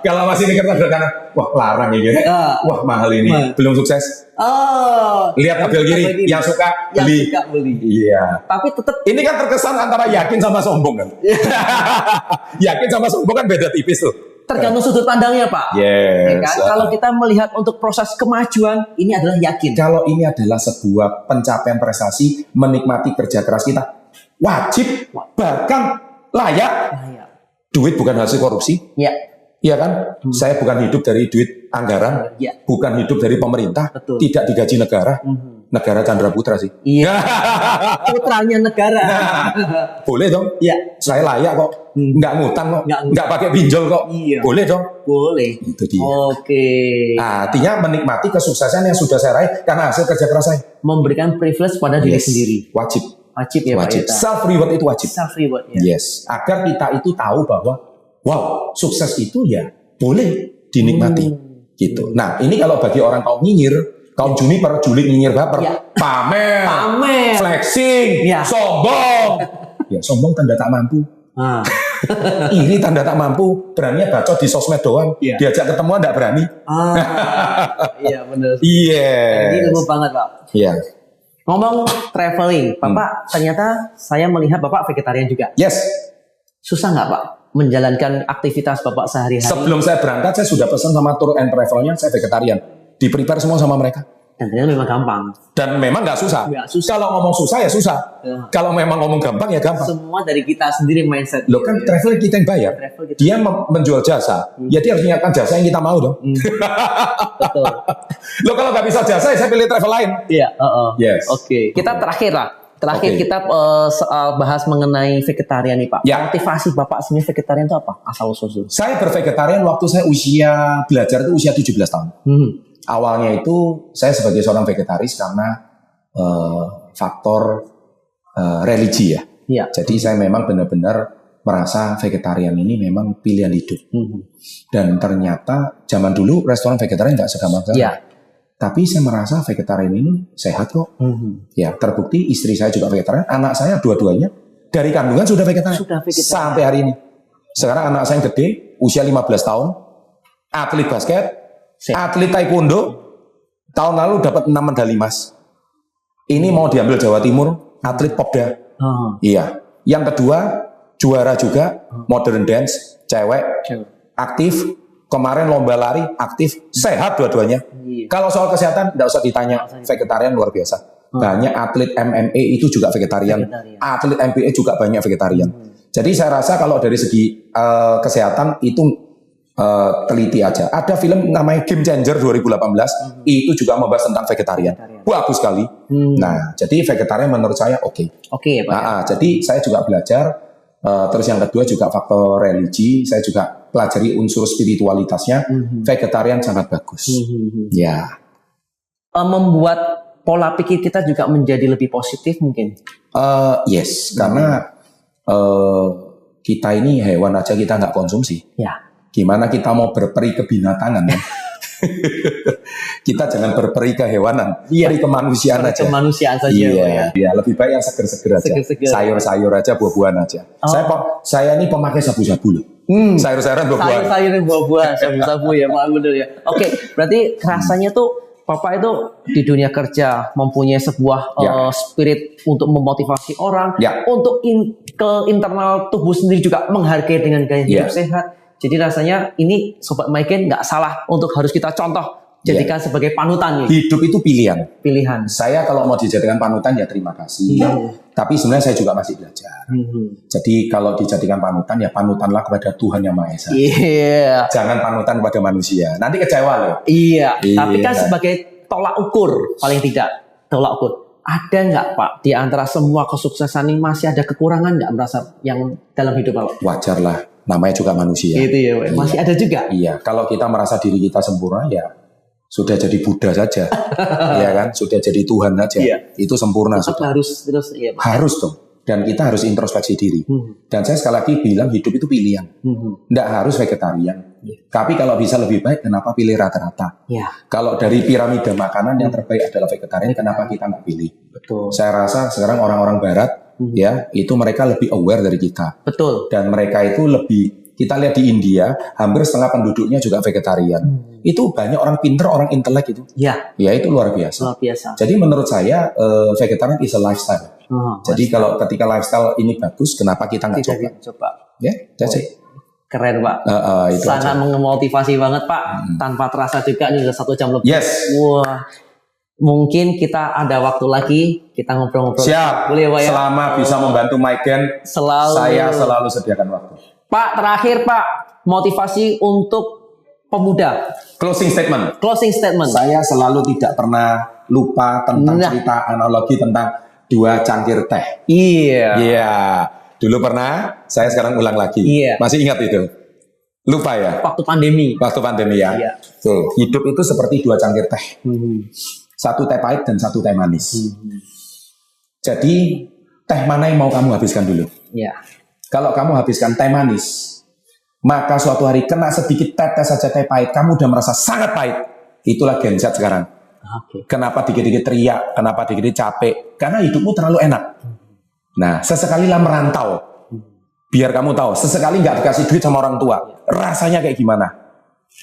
Kalau masih mikir tabel kanan, wah larang ya. Ah. Wah mahal ini, Mahal. belum sukses. Oh. Lihat tabel kiri, yang suka Yang beli. suka beli. Iya. Tapi tetap Ini kan terkesan antara yakin sama sombong kan. Yakin sama sombong kan beda tipis tuh. tergantung sudut pandangnya Pak. Yes. Ya kan? Kalau kita melihat untuk proses kemajuan, ini adalah yakin. Kalau ini adalah sebuah pencapaian prestasi, menikmati kerja keras kita, wajib, bahkan layak. Ya. Duit bukan hasil korupsi, Ya. iya kan? Saya bukan hidup dari duit anggaran, Ya. bukan hidup dari pemerintah, Betul. tidak digaji negara. Negara Chandra Putra sih. Iya. Putranya negara. Boleh dong. Ya. Saya layak kok. Nggak ngutang kok. Nggak Nggak pakai pinjol kok. Iya. Boleh dong. Boleh. Itu dia. Oke. Nah, artinya menikmati kesuksesan yang sudah saya raih karena hasil kerja keras saya. Memberikan privilege pada diri Yes. sendiri. Wajib. Wajib ya Wajib. Pak. Self reward itu wajib. Self reward ya. Yes. Agar kita itu tahu bahwa wow, sukses itu ya boleh dinikmati. Gitu. Nah, ini kalau bagi orang kaum nyinyir, kaum juniper, julik nyinyir baper, Ya. pamer, Pamer. flexing, Ya. sombong. Ya, sombong tanda tak mampu. Ah. Iri tanda tak mampu, beraninya bacot di sosmed doang. Iya. Diajak ketemuan enggak berani. Iya benar. Iya. Ini ilmu banget Pak. Iya. Ngomong traveling, Bapak ternyata saya melihat Bapak vegetarian juga. Yes. Susah nggak Pak menjalankan aktivitas Bapak sehari-hari? Sebelum saya berangkat, saya sudah pesan sama tour and travelnya, saya vegetarian. Di-prepare semua sama mereka. Dan ternyata memang gampang. Dan memang nggak susah. Nggak susah. Kalau ngomong susah ya susah. Ya. Kalau memang ngomong gampang ya gampang. Semua dari kita sendiri mindset. Loh kan travel kita yang bayar. Travel kita. Dia menjual jasa. Ya dia harus menyiapkan jasa yang kita mau dong. Betul. Loh kalau nggak bisa jasa ya saya pilih travel lain. Iya. Yes. Oke. Kita terakhir lah. Terakhir Oke. kita soal bahas mengenai vegetarian nih Pak. Ya. Motivasi Bapak sebenarnya vegetarian itu apa? Asal usul. Saya bervegetarian waktu saya usia belajar itu usia 17 tahun. Awalnya itu saya sebagai seorang vegetaris karena faktor religi ya. Iya. Jadi saya memang benar-benar merasa vegetarian ini memang pilihan hidup. Dan ternyata zaman dulu restoran vegetarian nggak segampang sekarang. Iya. Tapi saya merasa vegetarian ini sehat kok. Ya terbukti istri saya juga vegetarian, anak saya dua-duanya dari kandungan sudah vegetarian. Sudah vegetarian. Sampai hari ini. Sekarang anak saya yang gede, usia 15 tahun, atlet basket, atlet taekwondo, tahun lalu dapat 6 medali emas. Ini mau diambil Jawa Timur, atlet popda. Iya. Yang kedua, juara juga modern dance, cewek, aktif. Kemarin lomba lari, aktif, sehat dua-duanya. Iya. Kalau soal kesehatan, tidak usah ditanya. Vegetarian luar biasa. Banyak atlet MMA itu juga vegetarian. Vegetarian. Atlet NBA juga banyak vegetarian. Jadi saya rasa kalau dari segi kesehatan itu teliti aja. Ada film namanya Game Changer 2018 itu juga membahas tentang vegetarian. Bagus sekali. Nah, jadi vegetarian menurut saya oke. Oke, Pak. Nah, jadi saya juga belajar. Terus yang kedua juga faktor religi. Saya juga pelajari unsur spiritualitasnya. Vegetarian sangat bagus. Ya. Membuat pola pikir kita juga menjadi lebih positif mungkin. Yes, karena kita ini hewan aja kita nggak konsumsi. Ya. Gimana kita mau berperi ke binatangan ya? Kita jangan berperi ke hewanan, peri kemanusiaan aja. Kemanusiaan saja. Iya, iya, lebih baik yang seger-seger aja. Seger-seger. Sayur-sayur aja, buah-buahan aja. Saya ini pemakai sabu-sabu loh. Sayur-sayuran, buah-buahan. Sayur buah-buahan, sabu-sabu ya, Pak bener ya. Oke, berarti rasanya tuh Bapak itu di dunia kerja mempunyai sebuah spirit untuk memotivasi orang, untuk ke internal tubuh sendiri juga menghargai dengan gaya hidup sehat. Jadi rasanya ini Sobat Maiken nggak salah untuk harus kita contoh, jadikan sebagai panutan. Hidup itu pilihan. Pilihan. Saya kalau mau dijadikan panutan ya terima kasih. Tapi sebenarnya saya juga masih belajar. Jadi kalau dijadikan panutan ya panutanlah kepada Tuhan Yang Maha Esa. Iya. Jangan panutan kepada manusia. Nanti kecewa loh. Iya. Tapi kan sebagai tolak ukur paling tidak tolak ukur. Ada nggak Pak di antara semua kesuksesan ini masih ada kekurangan nggak merasa yang dalam hidup Bapak? Wajar lah. Namanya juga manusia. Itu ya, Pak. Masih ada juga. Iya. Kalau kita merasa diri kita sempurna ya sudah jadi Buddha saja. Iya kan? Sudah jadi Tuhan saja. Itu sempurna sudah. Harus terus iya, Pak. Harus dong. Dan kita harus introspeksi diri. Dan saya sekali lagi bilang hidup itu pilihan. Nggak harus vegetarian. Tapi kalau bisa lebih baik, kenapa pilih rata-rata? Kalau dari piramida makanan yang terbaik adalah vegetarian, kenapa kita nggak pilih? Betul. Saya rasa sekarang orang-orang Barat, ya itu mereka lebih aware dari kita. Betul. Dan mereka itu lebih, kita lihat di India, hampir setengah penduduknya juga vegetarian. Itu banyak orang pinter, orang intelek itu. Ya itu luar biasa. Luar biasa. Jadi menurut saya vegetarian is a lifestyle. Jadi kalau ketika lifestyle ini bagus, kenapa kita nggak coba? Ya, that's it. Keren Pak. Itu sangat aja. memotivasi banget Pak. Tanpa terasa juga ini udah 1 jam lebih. Yes. Wah. Mungkin kita ada waktu lagi kita ngobrol-ngobrol. Siap. Boleh Pak ya? Selama bisa membantu Maiken, saya selalu sediakan waktu. Pak, terakhir Pak, motivasi untuk pemuda. Closing statement. Closing statement. Saya selalu tidak pernah lupa tentang cerita analogi tentang 2 cangkir teh. Iya. Dulu pernah, saya sekarang ulang lagi. Masih ingat itu? Lupa ya? Waktu pandemi. Waktu pandemi ya. Tuh, hidup itu seperti 2 cangkir teh. 1 teh pahit dan 1 teh manis. Jadi, teh mana yang mau kamu habiskan dulu? Kalau kamu habiskan teh manis, maka suatu hari kena sedikit tetes saja teh pahit, kamu udah merasa sangat pahit. Itulah Gen Z sekarang. Kenapa dikit-dikit teriak? Kenapa dikit-dikit capek? Karena hidupmu terlalu enak. Nah, sesekalilah merantau. Biar kamu tahu, sesekali nggak dikasih duit sama orang tua, rasanya kayak gimana?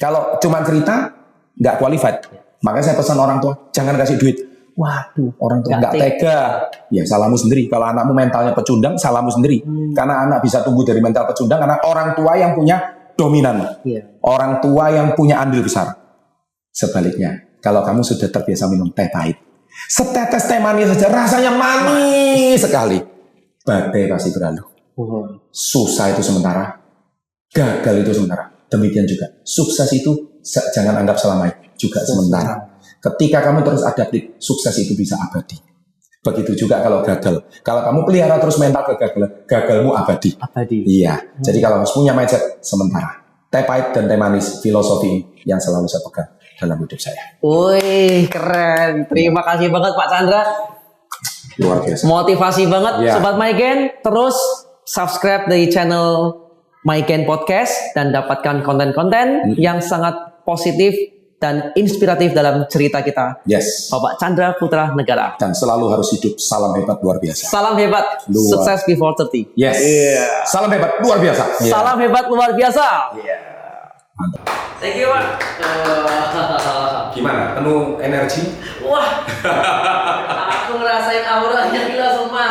Kalau cuma cerita, nggak qualified. Makanya saya pesan orang tua, jangan kasih duit. Waduh, orang tua nggak tega. Ya, salahmu sendiri. Kalau anakmu mentalnya pecundang, salahmu sendiri. Karena anak bisa tumbuh dari mental pecundang, karena orang tua yang punya dominan. Orang tua yang punya andil besar. Sebaliknya, kalau kamu sudah terbiasa minum teh pahit, setetes teh manis saja rasanya manis sekali. Badai pasti berlalu. Susah itu sementara, gagal itu sementara. Demikian juga sukses itu jangan anggap selamanya, juga sementara. Ketika kamu terus adaptif, sukses itu bisa abadi. Begitu juga kalau gagal. Kalau kamu pelihara terus mental kegagalan, gagalmu abadi. Iya. Jadi kalau kamu punya mindset sementara, teh pahit dan teh manis, filosofi yang selalu saya pegang dalam hidup saya. Wih, keren. Terima kasih banget Pak Chandra. Luar biasa. Motivasi banget Sobat Maiken. Terus subscribe di channel Maiken Podcast dan dapatkan konten-konten yang sangat positif dan inspiratif dalam cerita kita. Bapak Chandra Putra Negara. Dan selalu harus hidup salam hebat luar biasa. Salam hebat. Sukses before 30. Salam hebat luar biasa. Salam hebat luar biasa. Mantap. Thank you Pak. Gimana? Penuh energi? Wah. Aku ngerasain auranya gila semua.